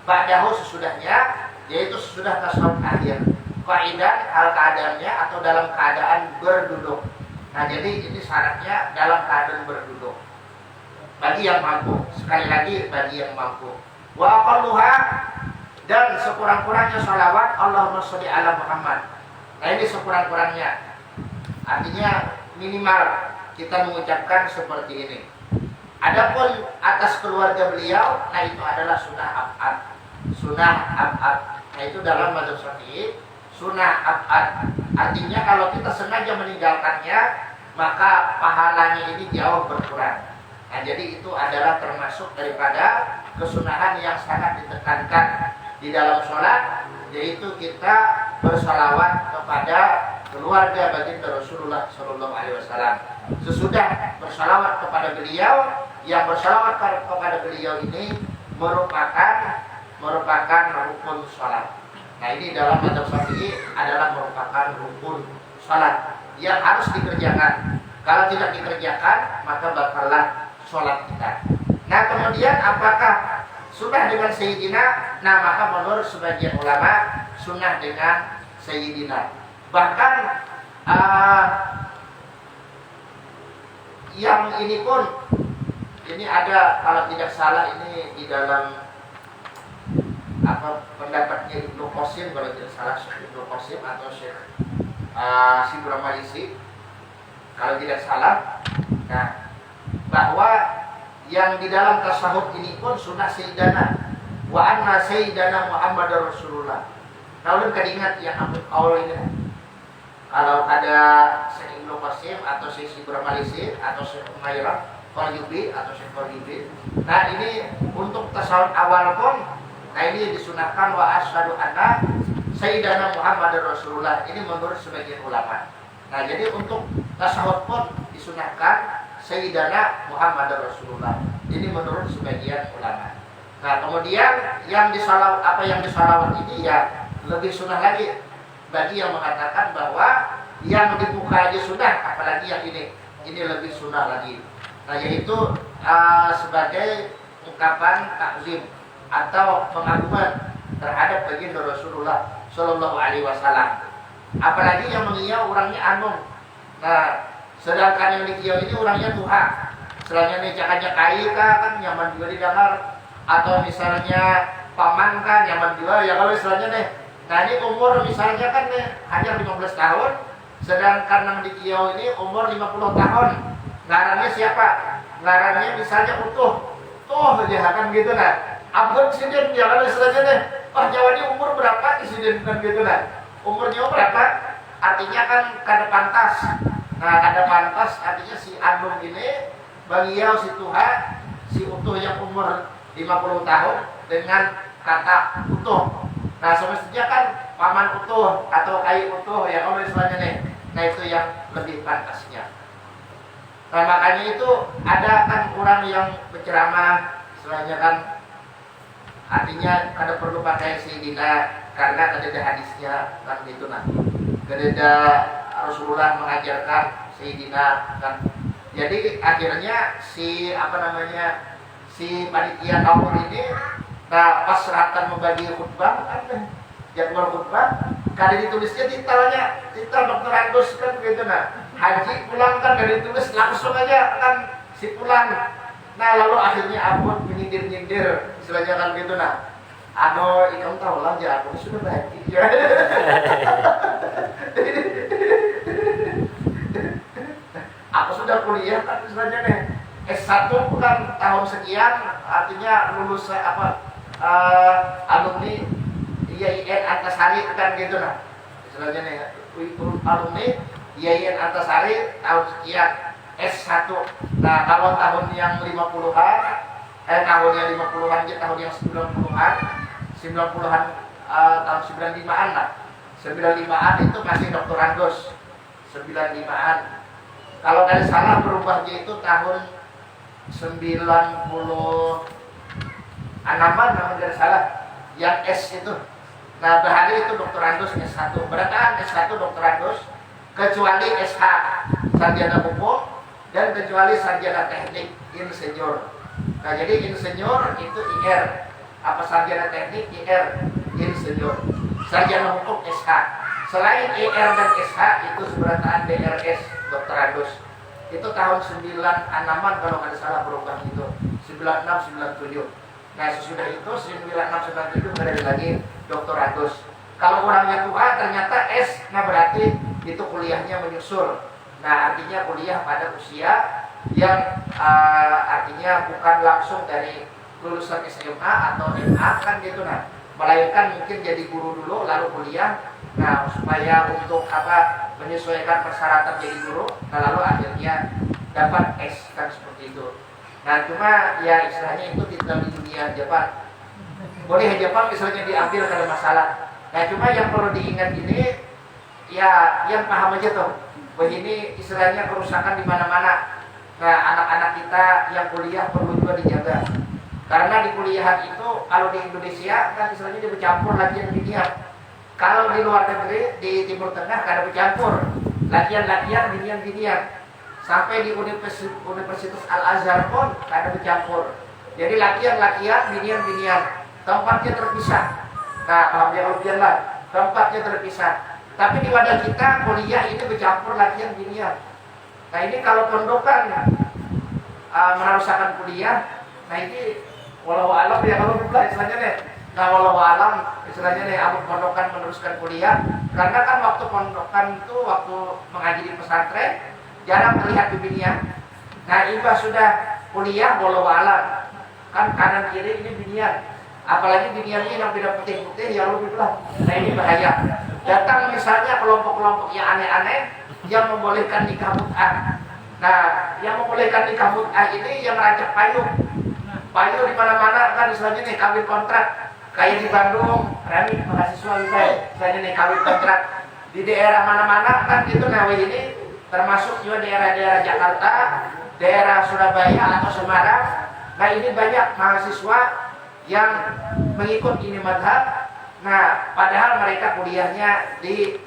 ba'dahu sesudahnya, yaitu sesudah tasyahud akhir. Qa'idan hal keadaannya atau dalam keadaan berduduk. Nah jadi ini syaratnya dalam keadaan berduduk bagi yang mampu. Sekali lagi bagi yang mampu. Wa aqalluha dan sekurang-kurangnya sholawat Allahumma sholli ala Muhammad. Nah ini sekurang-kurangnya, artinya minimal kita mengucapkan seperti ini. Adapun atas keluarga beliau, nah itu adalah sunnah abad. Sunnah abad. Nah itu dalam mazhab Syafi'i sunnah abad. Artinya kalau kita sengaja meninggalkannya, maka pahalanya ini jauh berkurang. Nah jadi itu adalah termasuk daripada kesunahan yang sangat ditekankan di dalam sholat, yaitu kita bersalawat kepada keluarga baginda Rasulullah Shallallahu Alaihi Wasallam. Sesudah bersalawat kepada beliau, yang bersalawat kepada beliau ini merupakan rukun sholat. Nah ini dalam mazhab Syafi'i adalah merupakan rukun sholat yang harus dikerjakan. Kalau tidak dikerjakan, maka batallah sholat kita. Nah kemudian apakah sunnah dengan Sayyidina? Nah maka menurut sebagian ulama sunnah dengan Sayyidina. Bahkan yang ini pun ini ada, kalau tidak salah ini di dalam pendapatnya Ibnu Qasim, kalau tidak salah Syekh Ibnu Qasim atau Syekh Sibra Malisi kalau tidak salah. Nah bahwa yang di dalam tasawuf ini pun sunnah Sayyidana wa anna Sayyidana Muhammadar Rasulullah. Kalau kadingat yang awal ini, kalau ada Syekh Ibnu Qasim atau Syekh Sibra Malisi atau Syekh Umairah Qalyubi atau Syekh Qalyubi. Nah ini untuk tasawuf awal pun, nah ini disunahkan wa asyhadu anna Sayyidana Muhammadar Rasulullah. Ini menurut sebagian ulama. Nah jadi untuk tasawuf pun disunahkan Sayyidana Muhammadar Rasulullah. Ini menurut sebagian ulama. Nah kemudian yang disalawat ini ya lebih sunnah lagi bagi yang mengatakan bahwa yang di muka aja sunnah, apalagi yang ini lebih sunnah lagi. Nah yaitu sebagai ungkapan takzim atau pengagungan terhadap baginda Rasulullah Shallallahu Alaihi Wasallam. Apalagi yang mengiau orangnya anung. Nah sedangkan yang dikiau ini orangnya tuha. Selainnya nejakannya kai kan nyaman juga didengar, atau misalnya paman kan nyaman juga ya kalau istilahnya nih. Nah ini umur misalnya kan nih hanya 15 tahun, sedangkan yang dikiau ini umur 50 tahun. Ngarannya siapa? Ngarannya misalnya utuh aja kan gitu nah. Abang sidin ya kalau istilahnya nih, Jawa ini umur berapa sidin kan gitu nah. Umurnya berapa? Artinya kan kada pantas. Nah kada pantas artinya si Agung ini bagiau si Tuhan, si utuh yang umur 50 tahun dengan kata utuh. Nah semestinya kan paman utuh atau kai utuh ya kalau istilahnya nih. Nah itu yang lebih pantasnya. Nah makanya itu ada kan orang yang berceramah istilahnya kan artinya kada perlu pakai Sayyidina karena ada hadisnya kan gitu nah. Kada Rasulullah mengajarkan Sayyidina kan. Jadi akhirnya si panitia kaum ini nah pas seratan membagi khutbah kan jadwal khutbah kada ditulisnya titel Dr. Agus kan gitu nah. Haji pulang kan kada ditulis langsung aja kan si pulang. Nah lalu akhirnya abot menyindir-nyindir istilahnya kan gitu nah. Kamu tahu lah ya aku sudah haji ya. Aku sudah kuliah kan istilahnya nih S1 kan tahun sekian, artinya lulus alumni IAIN Antasari kan gitu nah. Istilahnya nih alumni IAIN Antasari tahun sekian S1. Nah kalau tahun yang 50-an tahun yang 50-an tahun yang 90-an tahun 95-an lah. 95-an itu masih doktorandus. 95-an. Kalau dari salah berubahnya itu tahun 96-an nama dari salah. Yang S itu. Nah, bahari itu doktorandus S1. Berarti S1 doktorandus kecuali SH sarjana hukum dan kecuali sarjana teknik insinyur. Nah, jadi insinyur itu IR. Apa sarjana teknik IR insinyur. Sarjana hukum SH. Selain IR dan SH itu seberataan DRS doktorandus. Itu tahun 96-an kalau nggak salah berubah itu. 96 97. Nah, sesudah itu 96 97 ada lagi doktorandus. Kalau orangnya tua ternyata S, nah berarti itu kuliahnya menyusul. Nah, artinya kuliah pada usia yang artinya bukan langsung dari lulusan SMA atau MA kan gitu nah, melainkan mungkin jadi guru dulu lalu kuliah. Nah, supaya untuk menyesuaikan persyaratan jadi guru, nah lalu akhirnya dapat S kan seperti itu. Nah, cuma ya istilahnya itu tinggal di dunia Jepang. Boleh Jepang misalnya diambil kada masalah. Nah, cuma yang perlu diingat ini ya yang paham aja tuh. Bahwa ini istilahnya kerusakan di mana-mana. Nah, anak-anak kita yang kuliah perlu juga dijaga. Karena di kuliahan itu kalau di Indonesia kan istilahnya dia bercampur latihan dunia. Kalau di luar negeri, di Timur Tengah kada bercampur. Latihan-latihan binian-binian. Sampai di Universitas Al-Azhar pun kada bercampur. Jadi latihan-latihan binian-binian. Tempatnya terpisah. Nah, alhamdulillah lah. Tempatnya terpisah. Tapi di wadah kita kuliah ini bercampur latihan binian. Nah, ini kalau pondokan meneruskan kuliah, nah ini walau alam ya kalau betul istilahnya nih. Nah, walau alam istilahnya nih amun pondokan meneruskan kuliah, karena kan waktu pondokan itu waktu mengaji di pesantren jarang terlihat binian. Nah, iba sudah kuliah walau alam kan kanan kiri ini binian. Apalagi biniannya yang tidak putih-putih ya lebih belah. Nah, ini bahaya. Datang misalnya kelompok-kelompok yang aneh-aneh yang membolehkan nikah mut'ah. Nah, yang membolehkan nikah mut'ah ini yang merancak payung. Payung di mana-mana kan istilahnya nih kawin kontrak. Kayak di Bandung, Rami mahasiswa istilahnya nih kawin kontrak. Di daerah mana-mana kan gitu. Nah, ini termasuk juga daerah-daerah Jakarta, daerah Surabaya atau Semarang. Nah, ini banyak mahasiswa yang mengikut ini madhab. Nah, padahal mereka kuliahnya di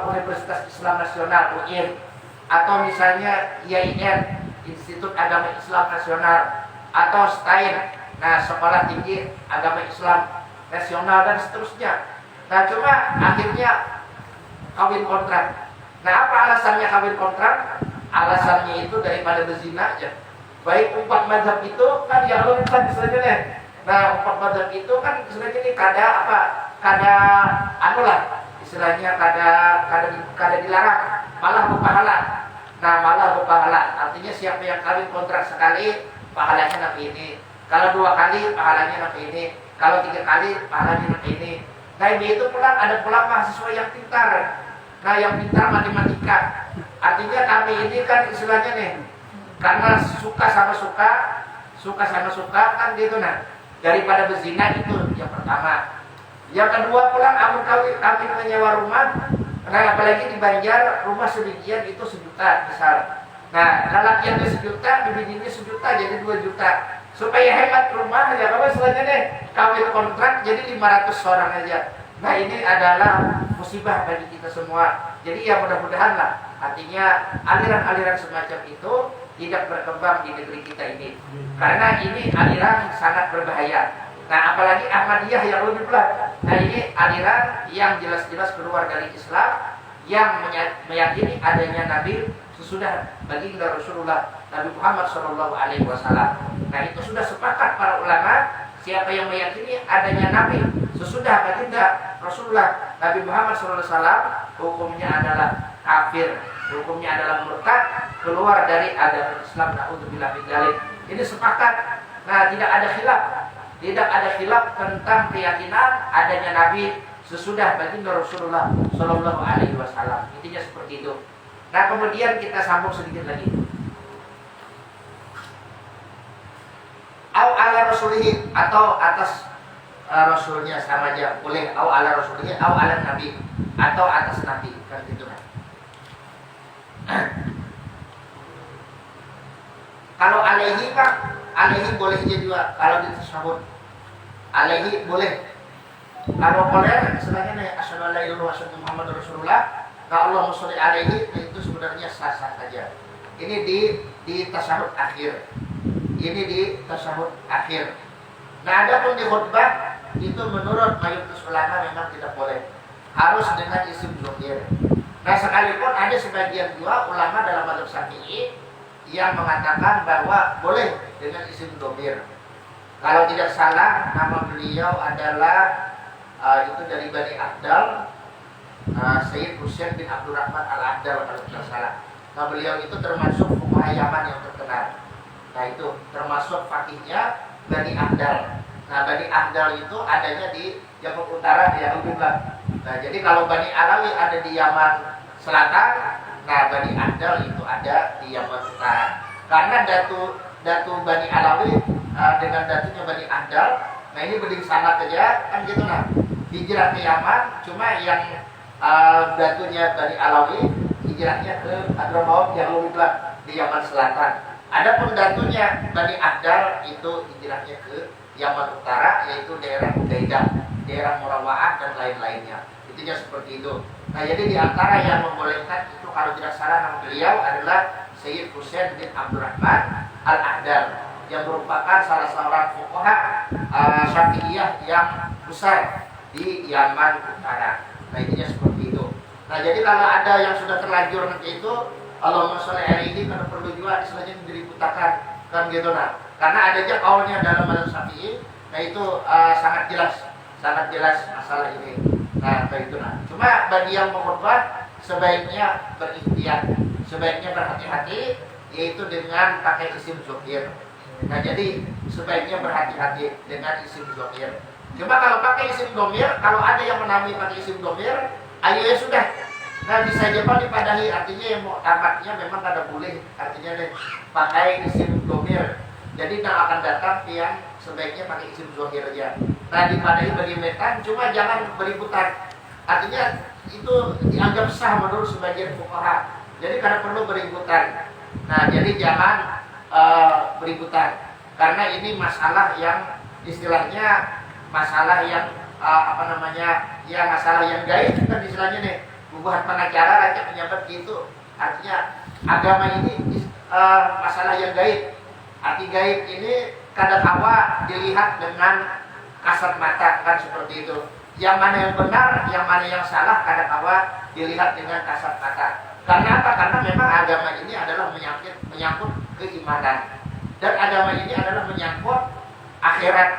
Universitas Islam Nasional UIN atau misalnya IAIN Institut Agama Islam Nasional atau STAIN, nah Sekolah Tinggi Agama Islam Nasional dan seterusnya. Nah, cuma akhirnya kawin kontrak. Nah, apa alasannya kawin kontrak? Alasannya itu daripada berzina aja. Baik 4 mazhab itu kan yang lu kan istilahnya nih. Nah, 4 mazhab itu kan istilahnya ini kada istilahnya kada dilarang, malah berpahala. Nah, malah berpahala. Artinya siapa yang kawin kontrak sekali, pahalanya nanti ini. Kalau 2 kali, pahalanya nanti ini. Kalau 3 kali, pahalanya nanti ini. Nah, ini itu ada pula mahasiswa yang pintar. Nah, yang pintar matematika. Artinya kami ini kan istilahnya nih, karena suka sama suka kan gitu nah. Daripada berzina itu yang pertama. Yang kedua pulang kami menyewa rumah. Nah, apalagi di Banjar rumah sedemikian itu 1 juta misal. Nah, lelakiannya 1 juta, bininya 1 juta jadi 2 juta. Supaya hemat rumah ya kalau selanjutnya deh kawin kontrak jadi 500 orang aja. Nah, ini adalah musibah bagi kita semua. Jadi ya mudah-mudahan lah artinya aliran-aliran semacam itu tidak berkembang di negeri kita ini. Karena ini aliran sangat berbahaya. Nah, apalagi Ahmadiyah yang lebih berat. Nah, ini aliran yang jelas-jelas keluar dari Islam, yang meyakini adanya Nabi sesudah baginda Rasulullah Nabi Muhammad SAW. Nah, itu sudah sepakat para ulama. Siapa yang meyakini adanya Nabi sesudah baginda Rasulullah Nabi Muhammad SAW, hukumnya adalah kafir, hukumnya adalah murtad, keluar dari agama Islam. Na'udzubillah min dzalik. Ini sepakat. Nah, tidak ada khilaf tentang keyakinan adanya Nabi sesudah baginda Rasulullah Shallallahu Alaihi Wasallam. Intinya seperti itu. Nah, kemudian kita sambung sedikit lagi. Au ala rasulihi atau atas rasulnya sama aja boleh. Au ala rasulihi, au ala nabi atau atas nabi kan gitu kan. Kalau alaihi Pak, alaihi boleh juga kalau di tasawuf. Alaihi boleh. Kalau boleh istilahnya nih asyhadu an la ilaha illallah wa asyhadu Muhammadar Rasulullah. Kalau Allahumma sholli alaihi itu sebenarnya sah-sah saja. Ini di tasawuf akhir. Ini di tasawuf akhir. Nah, adapun di khutbah itu menurut mayoritas ulama memang tidak boleh. Harus dengan isim dzahir. Nah, sekalipun ada sebagian juga ulama dalam mazhab Syafi'i yang mengatakan bahwa boleh dengan isim dzahir. Kalau tidak salah nama beliau adalah itu dari Bani Abdal, Sayyid Husain bin Abdurrahman Al-Abdal kalau tidak salah. Nah beliau itu termasuk fuqaha Yaman yang terkenal. Nah itu termasuk fakihnya Bani Ahdal. Nah Bani Ahdal itu adanya di Yaman Utara, di Yaman Qiblat. Nah jadi kalau Bani Alawi ada di Yaman Selatan, nah Bani Ahdal itu ada di Yaman Utara. Karena datu Bani Alawi dengan datunya Bani Ahdal, nah ini beding sangat aja kan gitu nah. Hijrah ke Yaman, cuma yang datunya Bani Alawi hijrahnya ke Hadramaut yang Qiblat di Yaman Selatan. Adapun datunya Bani Ahdal itu hijrahnya ke Yaman Utara, yaitu daerah Hudaidah, daerah Murawaah dan lain-lainnya. Intinya seperti itu. Nah jadi di antara yang membolehkan itu kalau tidak salah nama beliau adalah Sayyid Husain bin Abdurrahman Al-Ahdal yang merupakan salah seorang fuqaha Syafi'iyah yang besar di Yaman Utara. Nah intinya seperti itu. Nah jadi kalau ada yang sudah terlanjur nanti itu Allahumma sholli alaihi karena perlu juga istilahnya menjadi putakan kan gitu nah. Karena ada aja kaulnya dalam mazhab Syafi'i, nah itu sangat jelas masalah ini. Nah kayak itu nah. Cuma bagi yang mengkhutbah sebaiknya berikhtiar, sebaiknya berhati-hati, yaitu dengan pakai isim dzahir. Nah jadi sebaiknya berhati-hati dengan isim dzahir. Cuma kalau pakai isim dhamir, kalau ada yang menamai pakai isim dhamir, ayo ya sudah. Nah bisa aja dipadahi, artinya yang mau tamatnya memang kada boleh, artinya deh pakai isim dhamir. Jadi yang akan datang yang sebaiknya pakai isim dzahir aja. Nah dipadahi bagi metan, cuma jangan beributan. Artinya itu dianggap sah menurut sebagian fuqaha. Jadi kada perlu beributan. Nah jadi jangan beributan, karena ini masalah yang istilahnya masalah yang masalah yang gaib kan istilahnya nih. Bubuhan pengacara rakyat menyebut gitu. Artinya agama ini masalah yang gaib. Arti gaib ini kadang awal dilihat dengan kasat mata kan seperti itu. Yang mana yang benar, yang mana yang salah kadang awal dilihat dengan kasat mata. Karena apa? Karena memang agama ini adalah menyangkut keimanan. Dan agama ini adalah menyangkut akhirat,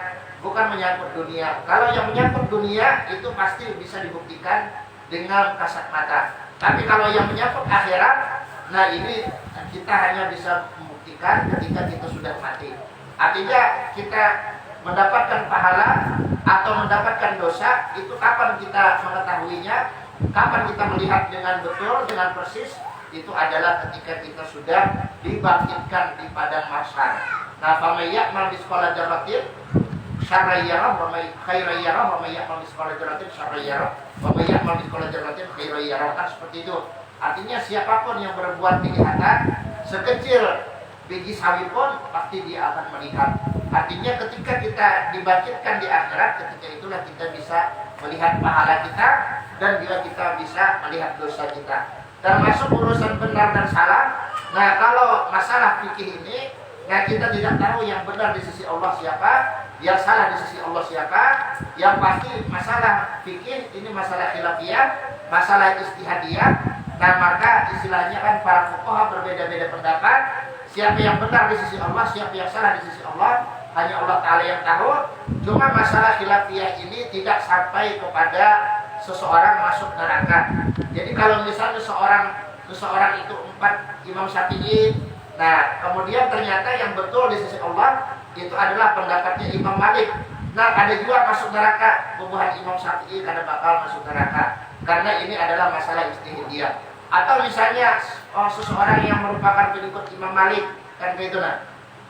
bukan menyangkut dunia. Kalau yang menyangkut dunia itu pasti bisa dibuktikan dengan kasat mata. Tapi kalau yang menyangkut akhirat, nah ini kita hanya bisa membuktikan ketika kita sudah mati. Artinya kita mendapatkan pahala atau mendapatkan dosa itu kapan kita mengetahuinya, kapan kita melihat dengan betul, dengan persis, itu adalah ketika kita sudah dibangkitkan di padang mahsyar. Nah, faman ya'mal mithqala dzarratin syarran yarah wa may khairan yarah wa may ya'mal mithqala dzarratin syarran yarah wa may ya'mal mithqala dzarratin khairan yarah. Kan seperti itu. Artinya siapapun yang berbuat kejahatan sekecil biji sawi pun pasti dia akan melihat. Artinya ketika kita dibangkitkan di akhirat, ketika itulah kita bisa melihat pahala kita dan juga kita bisa melihat dosa kita. Termasuk urusan benar dan salah. Nah kalau masalah fikih ini, nah kita tidak tahu yang benar di sisi Allah siapa, yang salah di sisi Allah siapa. Yang pasti masalah fikih ini masalah khilafiyah, masalah ijtihadiyah. Nah maka istilahnya kan para fuqaha berbeda-beda pendapat. Siapa yang benar di sisi Allah, siapa yang salah di sisi Allah, hanya Allah Ta'ala yang tahu. Cuma masalah khilafiyah ini tidak sampai kepada seseorang masuk neraka. Jadi kalau misalnya seseorang itu 4 Imam Syafi'i, nah kemudian ternyata yang betul di sisi Allah itu adalah pendapatnya Imam Malik. Nah ada juga masuk neraka, bubuhan Imam Syafi'i kada bakal masuk neraka, karena ini adalah masalah ijtihadiyah. Atau misalnya seseorang yang merupakan pengikut Imam Malik kan begitu nah.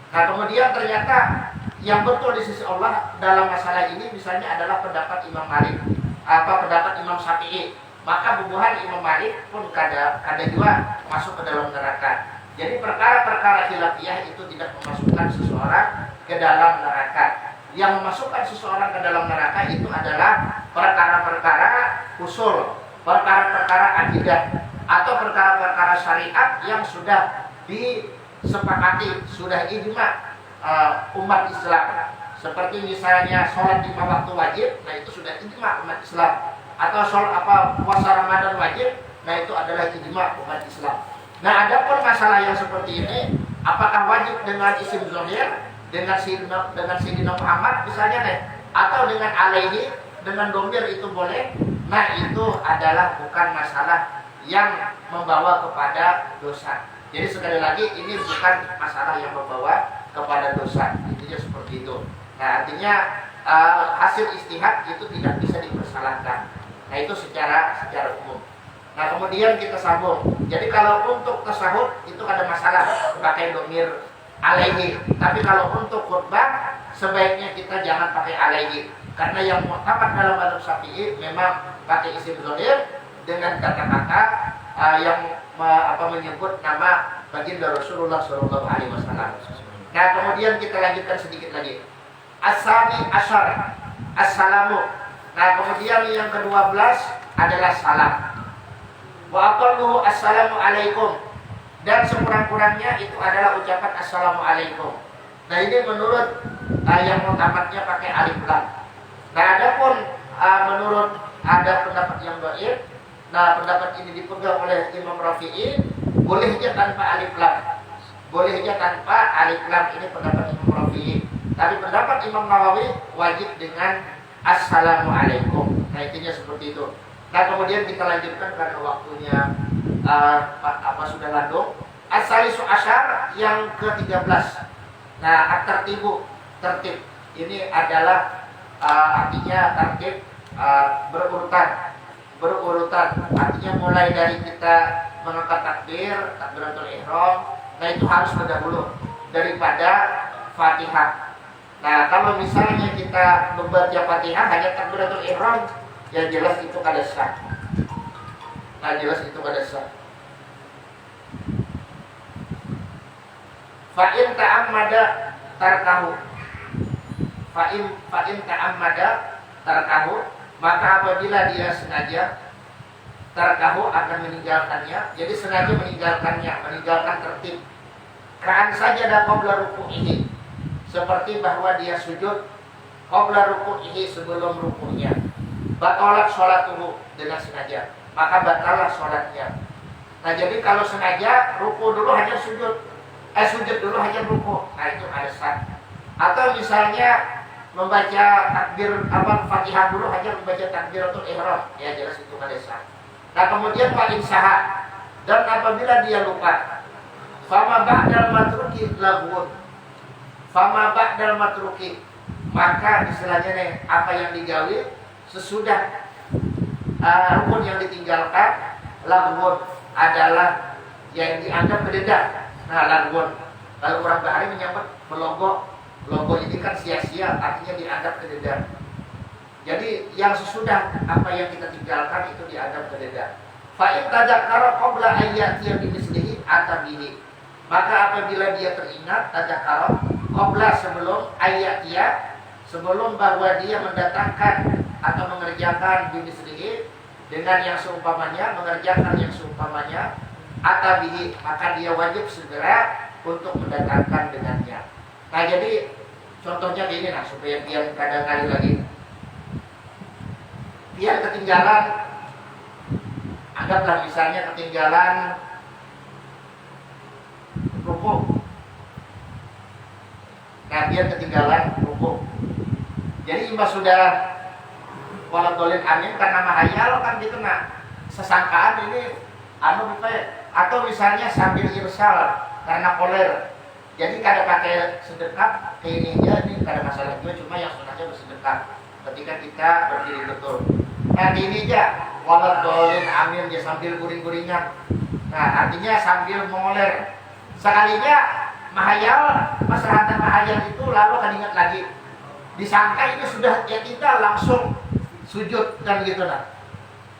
Nah kemudian ternyata yang betul di sisi Allah dalam masalah ini misalnya adalah pendapat Imam Malik, pendapat Imam Syafi'i, maka bubuhan Imam Malik pun kada juga masuk ke dalam neraka. Jadi perkara-perkara khilafiyah itu tidak memasukkan seseorang ke dalam neraka. Yang memasukkan seseorang ke dalam neraka itu adalah perkara-perkara usul, perkara-perkara akidah, atau perkara-perkara syariat yang sudah disepakati, sudah ijma umat Islam. Seperti misalnya sholat 5 waktu wajib, nah itu sudah ijma umat Islam. Atau puasa Ramadan wajib, nah itu adalah ijma umat Islam. Nah adapun masalah yang seperti ini, apakah wajib dengan isim dzahir, dengan Sayyidina Muhammad misalnya nih, atau dengan alaihi, dengan dhamir itu boleh? Nah itu adalah bukan masalah yang membawa kepada dosa. Jadi sekali lagi ini bukan masalah yang membawa kepada dosa, intinya seperti itu. Nah artinya hasil istihad itu tidak bisa dipersalahkan. Nah itu secara umum. Nah kemudian kita sambung. Jadi kalau untuk tasahud itu ada masalah pakai domir alaihi. Tapi kalau untuk khutbah sebaiknya kita jangan pakai alaihi. Karena yang mu'tamad dalam mazhab Syafi'i memang pakai isim dhamir dengan kata-kata yang menyebut nama baginda Rasulullah SAW. Nah kemudian kita lanjutkan sedikit lagi. As-sami asyar, assalamu. Nah kemudian yang ke-12 adalah salam. Wa aqalluhu assalamu alaikum. Dan sekurang-kurangnya itu adalah ucapan assalamu alaikum. Nah ini menurut yang mu'tamadnya pakai alif lam. Nah adapun menurut ada pendapat yang dhaif. Nah pendapat ini dipegang oleh Imam Rafi'i, bolehnya tanpa alif lam. Bolehnya tanpa alif lam, ini pendapat Imam Rafi'i. Tapi pendapat Imam Nawawi wajib dengan assalamualaikum. Nah intinya seperti itu. Nah kemudian kita lanjutkan karena waktunya sudah landung. As-salisu asyar yang ke-13. Nah at-tartibu, tertib. Ini adalah artinya tertib berurutan. Artinya mulai dari kita mengangkat takbiratul ihram. Nah itu harus terdahulu daripada Fatihah. Nah kalau misalnya kita membaca Fatihah hanya takbiratul ihram, ya jelas itu kada sah. Fa'in ta'ammada tarkahu. Fa'in ta'ammada tarkahu, maka apabila dia sengaja tarkahu akan meninggalkannya. Jadi sengaja meninggalkan tertib. Ka'an saja ada qabla ruku'ihi, seperti bahwa dia sujud qabla ruku'ihi, sebelum ruku'nya. Batalat sholatuhu, dengan sengaja, maka batalah sholatnya. Nah jadi kalau sengaja ruku dulu hanya sujud dulu hanya ruku, nah itu ada sah. Atau misalnya membaca takbir Fatihah dulu hanya membaca takbiratul ihram, ya jelas itu ada sah. Nah kemudian paling sah, dan apabila dia lupa, fama ba'dal matruki laghun. Fama ba'dal matruki, maka istilahnya nih, apa yang digawi sesudah rukun yang ditinggalkan, laghun adalah yang dianggap beda. Nah laghun, kalau orang Bahari menyebut melogo ini kan sia-sia, artinya dianggap beda. Jadi yang sesudah apa yang kita tinggalkan itu dianggap beda. Fa'in tadzakara qabla ayyatiya bimislihi atabihi, maka apabila dia teringat tadzakara qabla, sebelum ayyatiya, sebelum bahwa dia mendatangkan atau mengerjakan bimislihi, dengan yang seumpamanya, mengerjakan yang seumpamanya, atabihi, maka dia wajib segera untuk mendatangkan dengannya. Nah jadi contohnya begini, nah supaya biar kadang kali lagi dia ketinggalan, anggaplah misalnya ketinggalan ruku. Nah dia ketinggalan ruku, jadi imbas sudah waladolin amin karena mahayal kan gitu, nah sesangkaan ini atau misalnya sambil irsal karena koler, jadi kada pakai sedekap ke ini aja, ini kada masalah juga, cuma yang sunahnya bersedekap ketika kita berdiri betul. Nah ini aja waladolin amin, dia sambil guring-guringan, nah artinya sambil mengoler. Sekalinya mahayal, masyarakat mahayal itu lalu kan ingat lagi, disangka ini sudah ya kita langsung sujud kan gitu nah.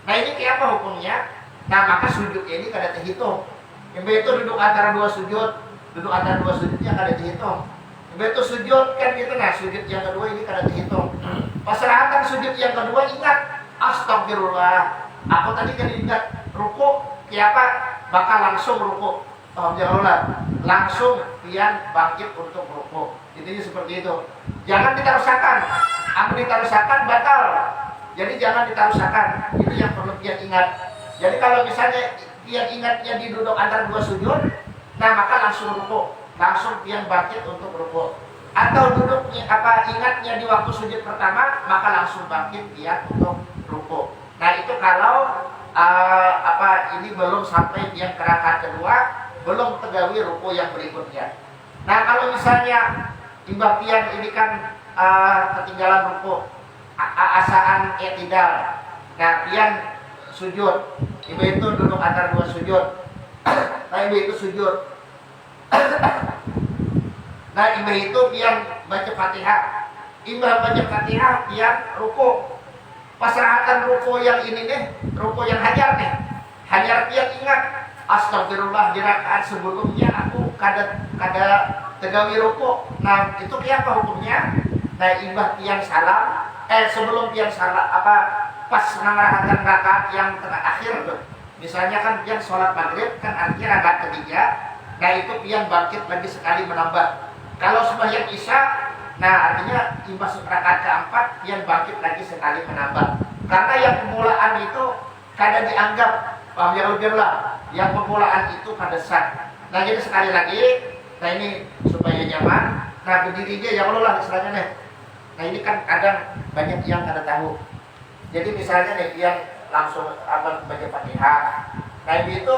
Nah ini kayak apa hukumnya? Nah maka sujud ini kada terhitung. Yang itu duduk antara dua sujudnya kada terhitung. Yang itu sujud kan gitu nah, sujud yang kedua ini kada terhitung. Pasrahatan sujud yang kedua ingat, astagfirullah, aku tadi kan ingat ruku, kayak apa? Bakal langsung ruku. Alhamdulillah, langsung pian bangkit untuk ruku. Intinya seperti itu. Jangan ditarusakan. Aku ditarusakan batal. Jadi jangan ditarusakan. Itu yang perlu pian ingat. Jadi kalau misalnya pian ingatnya di duduk antara dua sujud, nah maka langsung ruku, langsung pian bangkit untuk ruku. Atau duduknya ingatnya di waktu sujud pertama, maka langsung bangkit pian untuk ruku. Nah itu kalau ini belum sampai dia ke rakaat kedua, belum tegawi ruku yang berikutnya. Nah kalau misalnya imbah pian ini kan ketinggalan ruku, asaan i'tidal. Nah pian sujud, ibu itu duduk antara dua sujud. Nah ibu itu sujud. Nah ibu itu pian baca Fatihah. Imbah baca Fatihah pian ruku. Pasrahatan ruku yang ini nih, ruku yang hajar nih. Hajar pian ingat, astagfirullah di rakaat sebelumnya aku kada tegawi ruku. Nah itu apa hukumnya? Nah imbah pian salam, sebelum pian salam pas mengarahkan rakaat yang terakhir tuh. Misalnya kan pian sholat maghrib kan artinya rakaat ketiga. Nah itu pian bangkit lagi sekali menambah. Kalau sembahyang isya, nah artinya imbas rakaat keempat pian bangkit lagi sekali menambah. Karena yang pemulaan itu kada dianggap, paham ya lah. Yang pemulaan itu kada sah. Nah jadi sekali lagi, nah ini supaya nyaman. Nah berdirinya ya Allah lah istilahnya nih. Nah ini kan kadang banyak yang kada tahu. Jadi misalnya nih pian langsung baca Fatihah. Nah itu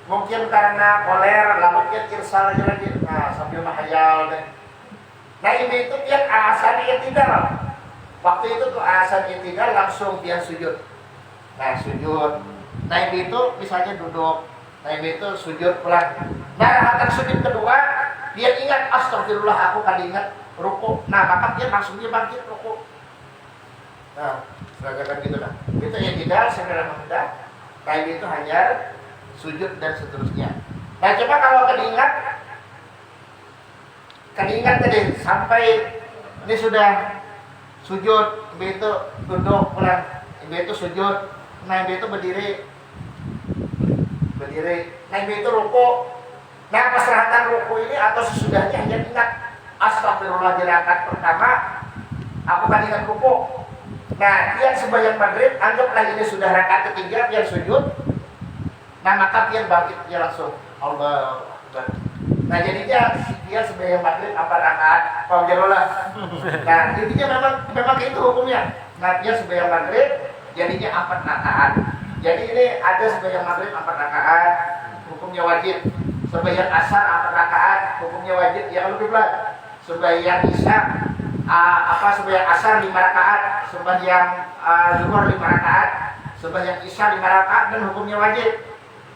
mungkin karena koler lalu dia tirsal aja lagi. Nah sambil mahayal deh. Nah ini itu pian asan i'tidal. Waktu itu tuh asan i'tidal langsung pian sujud. Nah sujud. Nah itu misalnya duduk. Nah itu sujud pulang. Nah rakaat sujud kedua dia ingat astagfirullah aku kan ingat ruku. Nah maka dia langsung dia bangkit ruku. Nah seragakan gitu lah. Itu i'tidal segala macam. Nah itu hanya sujud dan seterusnya. Nah coba kalau kedingat tadi sampai ini sudah sujud, ibu itu duduk pulang, ibu itu sujud, nah ibu itu berdiri, nah ibu itu ruku. Nah pasrahatan ruku ini atau sesudahnya hanya ingat astagfirullah di rakaat pertama, aku kan ingat ruku. Nah dia sembahyang maghrib, anggaplah ini sudah rakaat ketiga, dia sujud. Nah maka dia bangkit dia langsung Allah Akbar. Nah jadinya dia sembahyang maghrib 4 rakaat, paham lah. Nah intinya memang itu hukumnya. Nah dia sembahyang maghrib jadinya 4 rakaat. Jadi ini ada sembahyang maghrib 4 rakaat, hukumnya wajib. Sembahyang asar 4 rakaat, hukumnya wajib. Ya kalau kiblat. Sembahyang isya sembahyang asar 5 rakaat, sembahyang zuhur 5 rakaat, sembahyang isya 5 rakaat dan hukumnya wajib.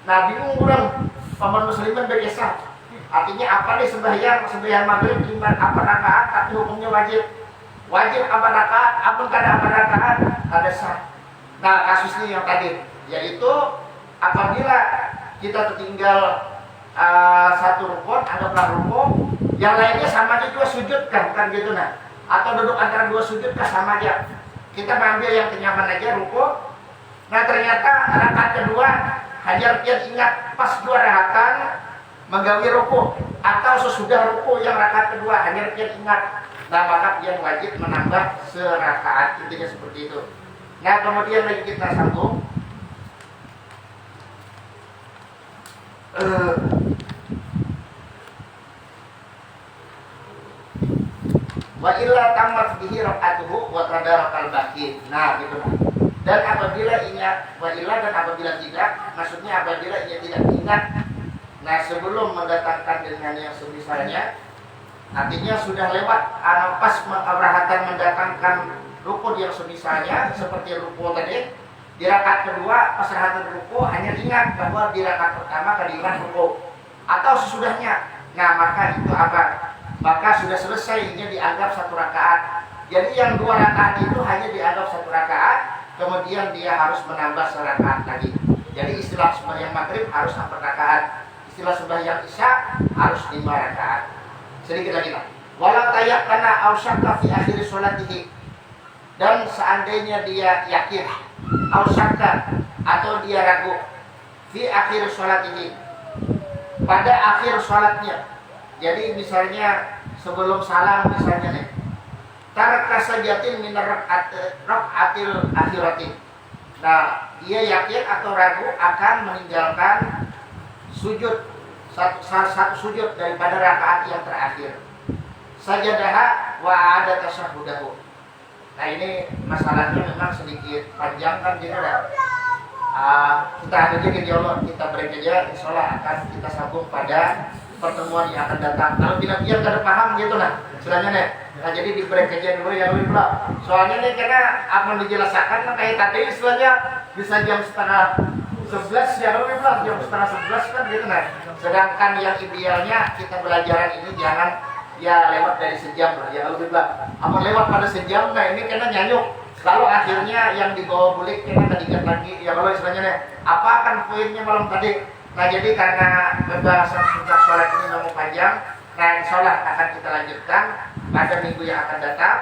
Nah bingung kurang paman musliman berkisah. Artinya apa nih sembahyang maghrib 4 rakaat tapi hukumnya wajib. Wajib 4 rakaat, apa kada 4 rakaat ada sah. Nah kasusnya yang tadi yaitu apabila kita tertinggal satu rukun, anggaplah rukun, yang lainnya sama aja juga sujud kan gitu nah. Atau duduk antara dua sujud kan sama aja. Kita mengambil yang kenyaman aja rukun. Nah ternyata rakaat kedua hanya dia ingat pas 2 rakaatan menggawi ruku atau sesudah ruku yang rakaat kedua hanya dia ingat. Nah maka dia wajib menambah serakaat, intinya seperti itu. Nah kemudian lagi kita sambung. Wa illa tamat bihi rakaatuhu wa tadarakal baqi. Nah gitu. Dan apabila ingat wailah dan apabila tidak, maksudnya apabila ia tidak ingat, nah sebelum mendatangkan dengan yang semisalnya, artinya sudah lewat pas perhatian mendatangkan rukun yang semisalnya seperti rukun tadi, di rakaat kedua pas rakaat rukun hanya ingat bahwa di rakaat pertama kadiran rukun atau sesudahnya, nah maka itu apa? Maka sudah selesai, ini dianggap 1 rakaat. Jadi yang 2 rakaat itu hanya dianggap 1 rakaat. Kemudian dia harus menambah 1 rakaat lagi. Jadi istilah sembahyang maghrib harus 4 rakaat. Istilah sembahyang isya harus 5 rakaat. Sedikit lagi lah. Walau tayakkana aw syakka fi akhir sholatihi. Dan seandainya dia yakin aw syakka atau dia ragu fi akhir sholatihi, pada akhir sholatnya. Jadi misalnya sebelum salam misalnya nih, taraka sajatin min rakaatil akhirati. Nah, dia yakin atau ragu akan meninggalkan sujud satu sujud daripada rakaat yang terakhir. Sajadah wa ada tasyahudahu. Nah ini masalahnya memang sedikit panjang kan gitu kan. Kita ada jadi ya Allah, kita break aja, insya Allah akan kita sambung pada pertemuan yang akan datang. Kalau tidak biar kada paham gitu nah, istilahnya nih. Nah jadi di break aja dulu ya Lui pula. Soalnya nih karena apa yang dijelaskan kan kayak tadi istilahnya bisa jam setengah 11 ya Lui pula, jam setengah 11 kan gitu nah. Sedangkan yang idealnya kita belajar ini jangan ya lewat dari sejam lah ya Lui pula. Apa lewat pada sejam, nah ini karena nyanyuk. Lalu akhirnya yang dibawa bulik kita tadikan lagi ya kalau istilahnya nih, apa kan poinnya malam tadi. Nah jadi karena pembahasan tentang sholat ini nomor panjang, nah insya Allah akan kita lanjutkan pada minggu yang akan datang.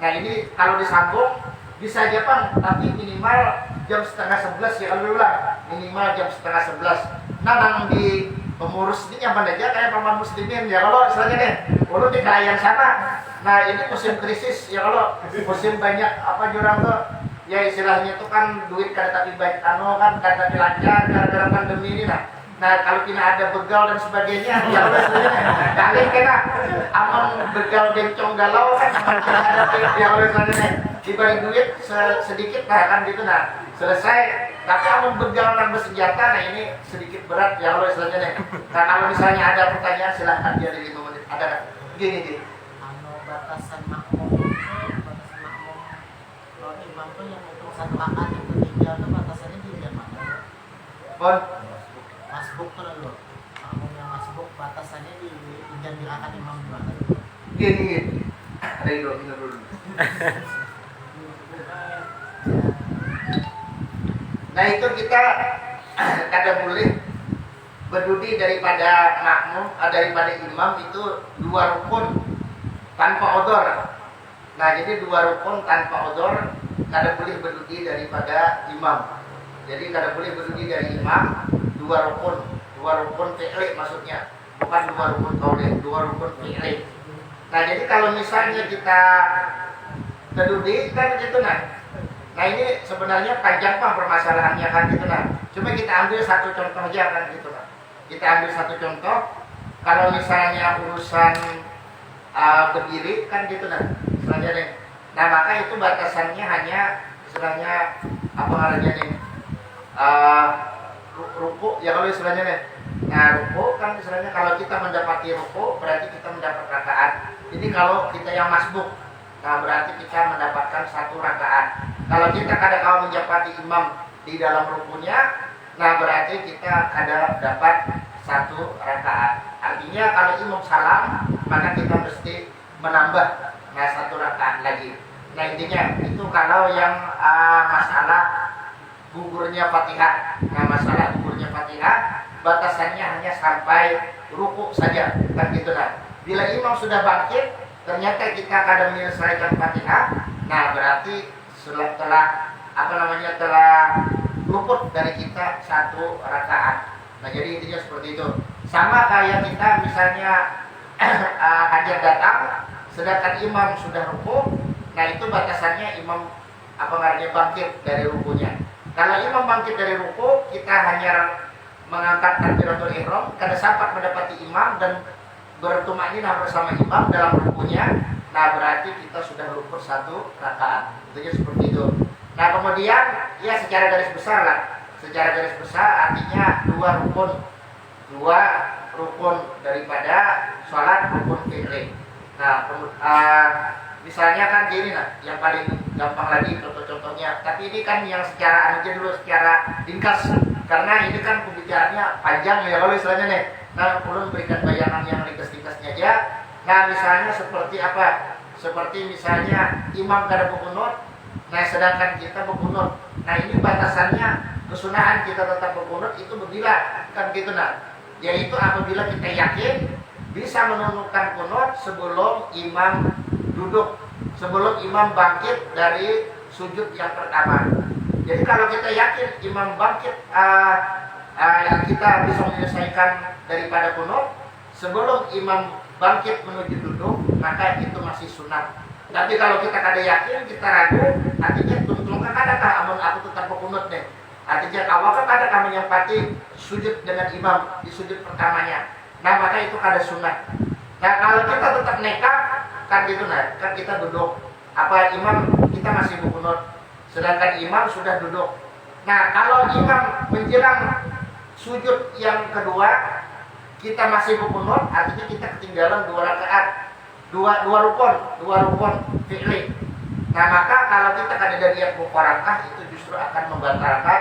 Nah ini kalau disambung bisa aja Bang, tapi minimal jam setengah 11 ya kalau ulang, minimal jam setengah 11. Nah yang di pengurus ini nyaman aja kayak paman muslimin ya kalau istilahnya nih, ulun di kelayan sana. Nah ini musim krisis ya kalau musim banyak apa jurang tuh ya istilahnya itu kan duit kada tapi baik kan kada tapi lancar gara-gara pandemi ini nah. Nah kalau tidak ada begal dan sebagainya ya Allah istilahnya kalian kena aman begal bencong galau kan ada ya Allah istilahnya dibagi duit sedikit nah kan gitu nah selesai. Tapi aman begal dan bersenjata nah ini sedikit berat ya Allah istilahnya. Nah kalau misalnya ada pertanyaan silahkan dia di 5 menit ada gini batasan makmum kalau imam tuh yang untuk satu rakaat yang ketiga tuh batasannya di jam mana? Bon Masbuk tuh dulu makmum yang masbuk batasannya di jam di rakaat imam gimana? Gini ada dulu. Nah itu kita kada boleh berdiri daripada makmum daripada imam itu 2 rukun tanpa odor. Nah jadi 2 rukun tanpa odor kada boleh berdiri daripada imam. Jadi kada boleh berdiri dari imam 2 rukun fi'li maksudnya, bukan 2 rukun qauli, 2 rukun fi'li. Nah jadi kalau misalnya kita berdiri kan gitu nah. Nah ini sebenarnya panjang Pak permasalahannya kan gitu nah. Cuma kita ambil satu contoh aja kan gitu nah. Kita ambil satu contoh. Kalau misalnya urusan berdiri kan gitu nah istilahnya nih. Nah maka itu batasannya hanya istilahnya apa namanya nih ruku ya kalau istilahnya nih. Nah ruku kan istilahnya kalau kita mendapati ruku berarti kita mendapat rakaat. Jadi kalau kita yang masbuk nah berarti kita mendapatkan 1 rakaat. Kalau kita kada kau mendapati imam di dalam rukunya nah berarti kita kada dapat 1 rakaat. Artinya kalau imam salam maka kita mesti menambah 1 rakaat lagi. Nah intinya itu kalau yang masalah gugurnya Fatihah. Nah masalah gugurnya Fatihah batasannya hanya sampai ruku saja kan gitu nah. Bila imam sudah bangkit ternyata kita kada menyelesaikan Fatihah, nah berarti telah luput dari kita 1 rakaat. Nah jadi intinya seperti itu. Sama kayak kita misalnya hadir datang sedangkan imam sudah ruku, nah itu batasannya imam bangkit dari rukunya. Kalau imam bangkit dari ruku, kita hanya mengangkat takbiratul ihram, kada sempat mendapati imam dan bertumakninah bersama imam dalam rukunya, nah berarti kita sudah luput 1 rakaat. Intinya seperti itu. Nah kemudian ya secara garis besar lah. Secara garis besar artinya 2 rukun daripada sholat rukun fi'li. Nah misalnya kan gini nah, yang paling gampang lagi contoh-contohnya. Tapi ini kan yang secara aja dulu secara ringkas karena ini kan pembicaraannya panjang ya kalau istilahnya nih. Nah perlu berikan bayangan yang ringkas-ringkasnya aja. Nah misalnya seperti apa? Seperti misalnya imam kada berkunut, nah sedangkan kita berkunut. Nah ini batasannya kesunahan kita tetap berkunut itu bila kan gitu nah. Yaitu apabila kita yakin bisa menunukkan kunut sebelum imam duduk, sebelum imam bangkit dari sujud yang pertama. Jadi kalau kita yakin imam bangkit kita bisa menyelesaikan daripada kunut sebelum imam bangkit menuju duduk, maka itu masih sunat. Tapi kalau kita kada yakin, kita ragu, artinya tunggu kadakah amun aku tetap berkunut deh. Artinya awalnya kadakah menyempati sujud dengan imam di sujud pertamanya. Nah maka itu kada sunat. Nah kalau kita tetap nekat kan gitu nah, kan kita duduk imam kita kita masih berkunut, sedangkan imam sudah duduk. Nah, kalau imam menjelang sujud yang kedua kita masih berkunut, artinya kita ketinggalan 2 rakaat, dua rukun fi'li. Nah, maka kalau kita ada dari niat mufarakah, itu justru akan membatalkan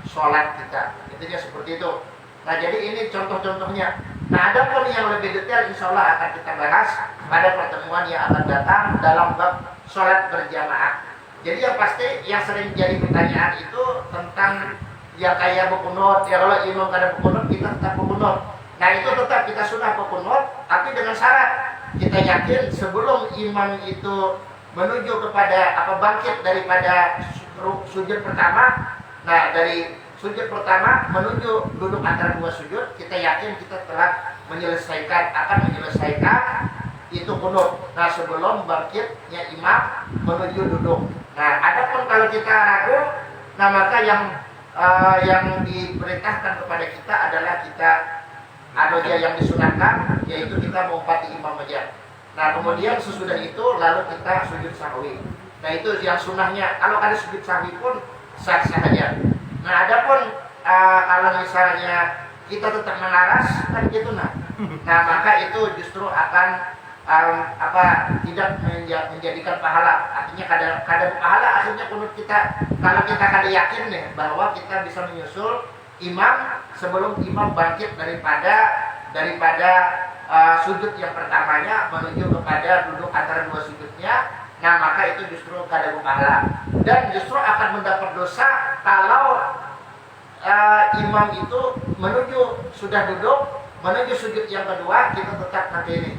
sholat kita. Intinya seperti itu. Nah, jadi ini contoh-contohnya. Nah, ada pun yang lebih detail insya Allah akan kita bahas pada pertemuan yang akan datang dalam bab sholat berjamaah. Jadi yang pasti yang sering jadi pertanyaan itu tentang yang kayak berkunut. Ya kalau imam kada berkunut, kita tetap berkunut. Nah, itu tetap kita sunnah berkunut, tapi dengan syarat kita yakin sebelum imam itu menuju kepada bangkit daripada sujud pertama. Nah, dari sujud pertama menuju duduk antara 2 sujud, kita yakin kita telah akan menyelesaikan itu kunut. Nah, sebelum bangkitnya imam menuju duduk. Nah, adapun kalau kita ragu, nah maka yang diperintahkan kepada kita adalah kita yang disunahkan, yaitu kita mengumpati imam saja. Nah, kemudian sesudah itu lalu kita sujud sahwi. Nah, itu yang sunnahnya. Kalau ada sujud sahwi pun sah-sah saja. Nah, adapun kalau misalnya kita tetap menaras kan gitu nah maka itu justru akan tidak menjadikan pahala. Artinya kadang pahala akhirnya kunut kita kalau kita kada yakin nih bahwa kita bisa menyusul imam sebelum imam bangkit daripada sujud yang pertamanya menuju kepada duduk antara 2 sujudnya. Nah, maka itu justru kada pahala dan justru akan mendapat dosa kalau imam itu sudah duduk menuju sujud yang kedua kita tetap nanti ini.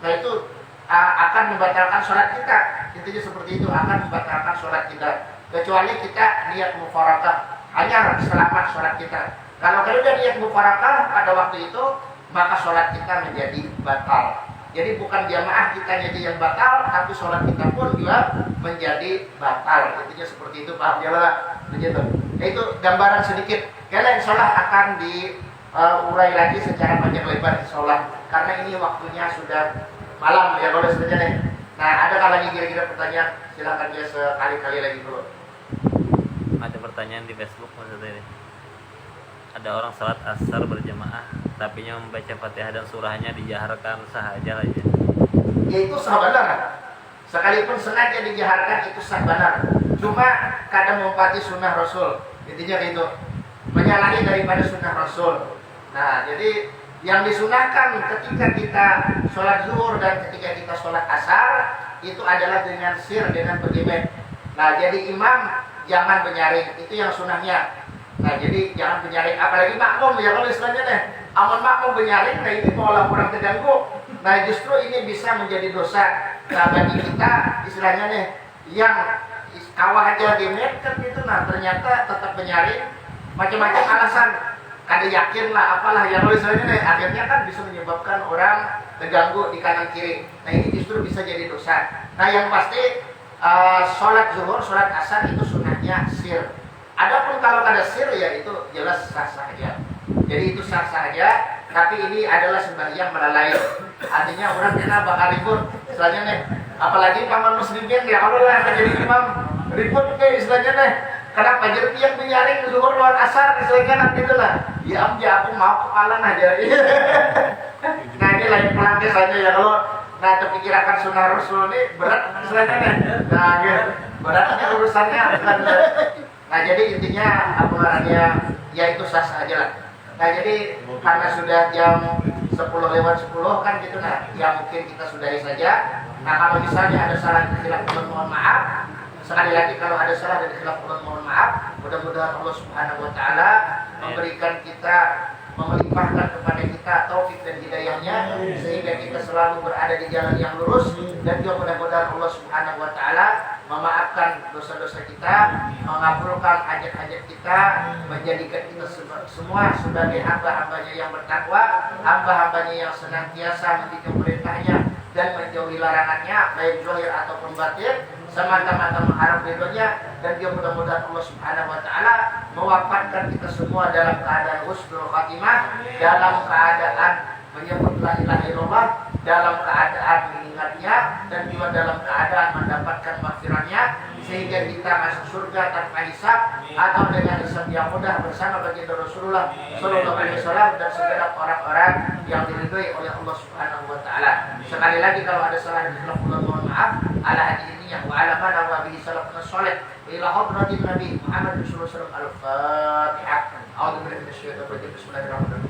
Nah, itu akan membatalkan sholat kita. Intinya seperti itu, akan membatalkan sholat kita. Kecuali kita niat mufarakah, hanya selamat sholat kita. Kalau kita niat mufarakah pada waktu itu, maka sholat kita menjadi batal. Jadi bukan jamaah kita jadi yang batal, tapi sholat kita pun juga menjadi batal. Intinya seperti itu, paham ya lah? Begitu. Itu gambaran sedikit. Kalian insya Allah akan diurai lagi secara panjang lebar insya Allah. Karena ini waktunya sudah malam ya kalau sebenarnya nih. Nah, ada lagi kira-kira pertanyaan? Silakan dia sekali-kali lagi dulu. Ada pertanyaan di Facebook maksudnya ini. Ada orang salat asar berjamaah, tapi yang membaca Fatihah dan surahnya dijaharkan sahaja aja. Ya itu sah benar. Sekalipun sengaja dijaharkan itu sah benar. Cuma kadang mengumpati sunnah Rasul. Intinya itu menyalahi daripada sunnah Rasul. Nah, jadi yang disunahkan ketika kita sholat zuhur dan ketika kita sholat asar itu adalah dengan dengan bergemet. Nah, jadi imam jangan menyaring, itu yang sunnahnya. Nah, jadi jangan menyaring, apalagi makmum ya kalau istilahnya deh. Amun makmum menyaring, nah ini malah kurang terganggu. Nah, justru ini bisa menjadi dosa. Nah, bagi kita istilahnya nih yang kawah aja gemet kan gitu, nah ternyata tetap menyaring, macam-macam alasan. Kada yakin lah apalah yang istilahnya nih, akhirnya kan bisa menyebabkan orang terganggu di kanan kiri. Nah, ini justru bisa jadi dosa. Nah, yang pasti sholat zuhur, sholat asar itu sunnahnya sir. Adapun kalau ada sir ya itu jelas sah-sah saja. Jadi itu sah-sah saja, tapi ini adalah sembahyang melalai. Artinya orang kena bakal ribut. Istilahnya nih, apalagi paman muslimin ya kalau lah jadi imam ribut ke istilahnya nih. Kenapa jadi yang menyaring zuhur lawan asar istilahnya kan gitu lah. Ya aku mau kepalan aja. Nah, ini lain pelanggan saja ya kalau terpikirkan sunnah Rasul ini berat istilahnya nih. Nah, gitu. Beratnya urusannya bukan. Nah, jadi intinya apa namanya ya itu sah aja lah. Nah, jadi karena sudah jam 10 lewat 10 kan gitu nah, ya mungkin kita sudahi saja. Nah, kalau misalnya ada salah khilaf mohon maaf. Sekali lagi kalau ada salah dan khilaf mohon maaf. Mudah-mudahan Allah Subhanahu wa taala memberikan kita, melimpahkan kepada kita taufik dan hidayahnya sehingga kita selalu berada di jalan yang lurus, dan juga mudah-mudahan Allah Subhanahu wa taala memaafkan dosa-dosa kita, mengabulkan hajat-hajat kita, menjadikan kita semua sebagai hamba-hambanya yang bertakwa, hamba-hambanya yang senantiasa mendukung perintahnya dan menjauhi larangannya, baik zahir ataupun batin, semata-mata mengharap ridhonya. Dan dia mudah-mudahan Allah Subhanahu wa taala mewafatkan kita semua dalam keadaan husnul khatimah, dalam keadaan menyebut la ilaha illallah, dalam keadaan mengingatnya, dan juga dalam keadaan mendapatkan maghfirahnya. sehingga kita masuk surga tanpa hisab atau dengan hisab yang mudah bersama baginda Rasulullah Sallallahu Alaihi Wasallam dan segenap orang-orang yang diridhoi oleh Allah Subhanahu Wa Taala. Sekali lagi kalau ada salah dan khilaf, mohon maaf. Ala hadirin yang wa'alaman wa bihi salafun salih ila hadratin Nabi Muhammad sallallahu alaihi wasallam. Al-Fatihah. A'udzu billahi minasyaitonir rajim. Bismillahirrahmanirrahim.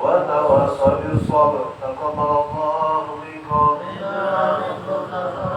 وتواصوا بالصبر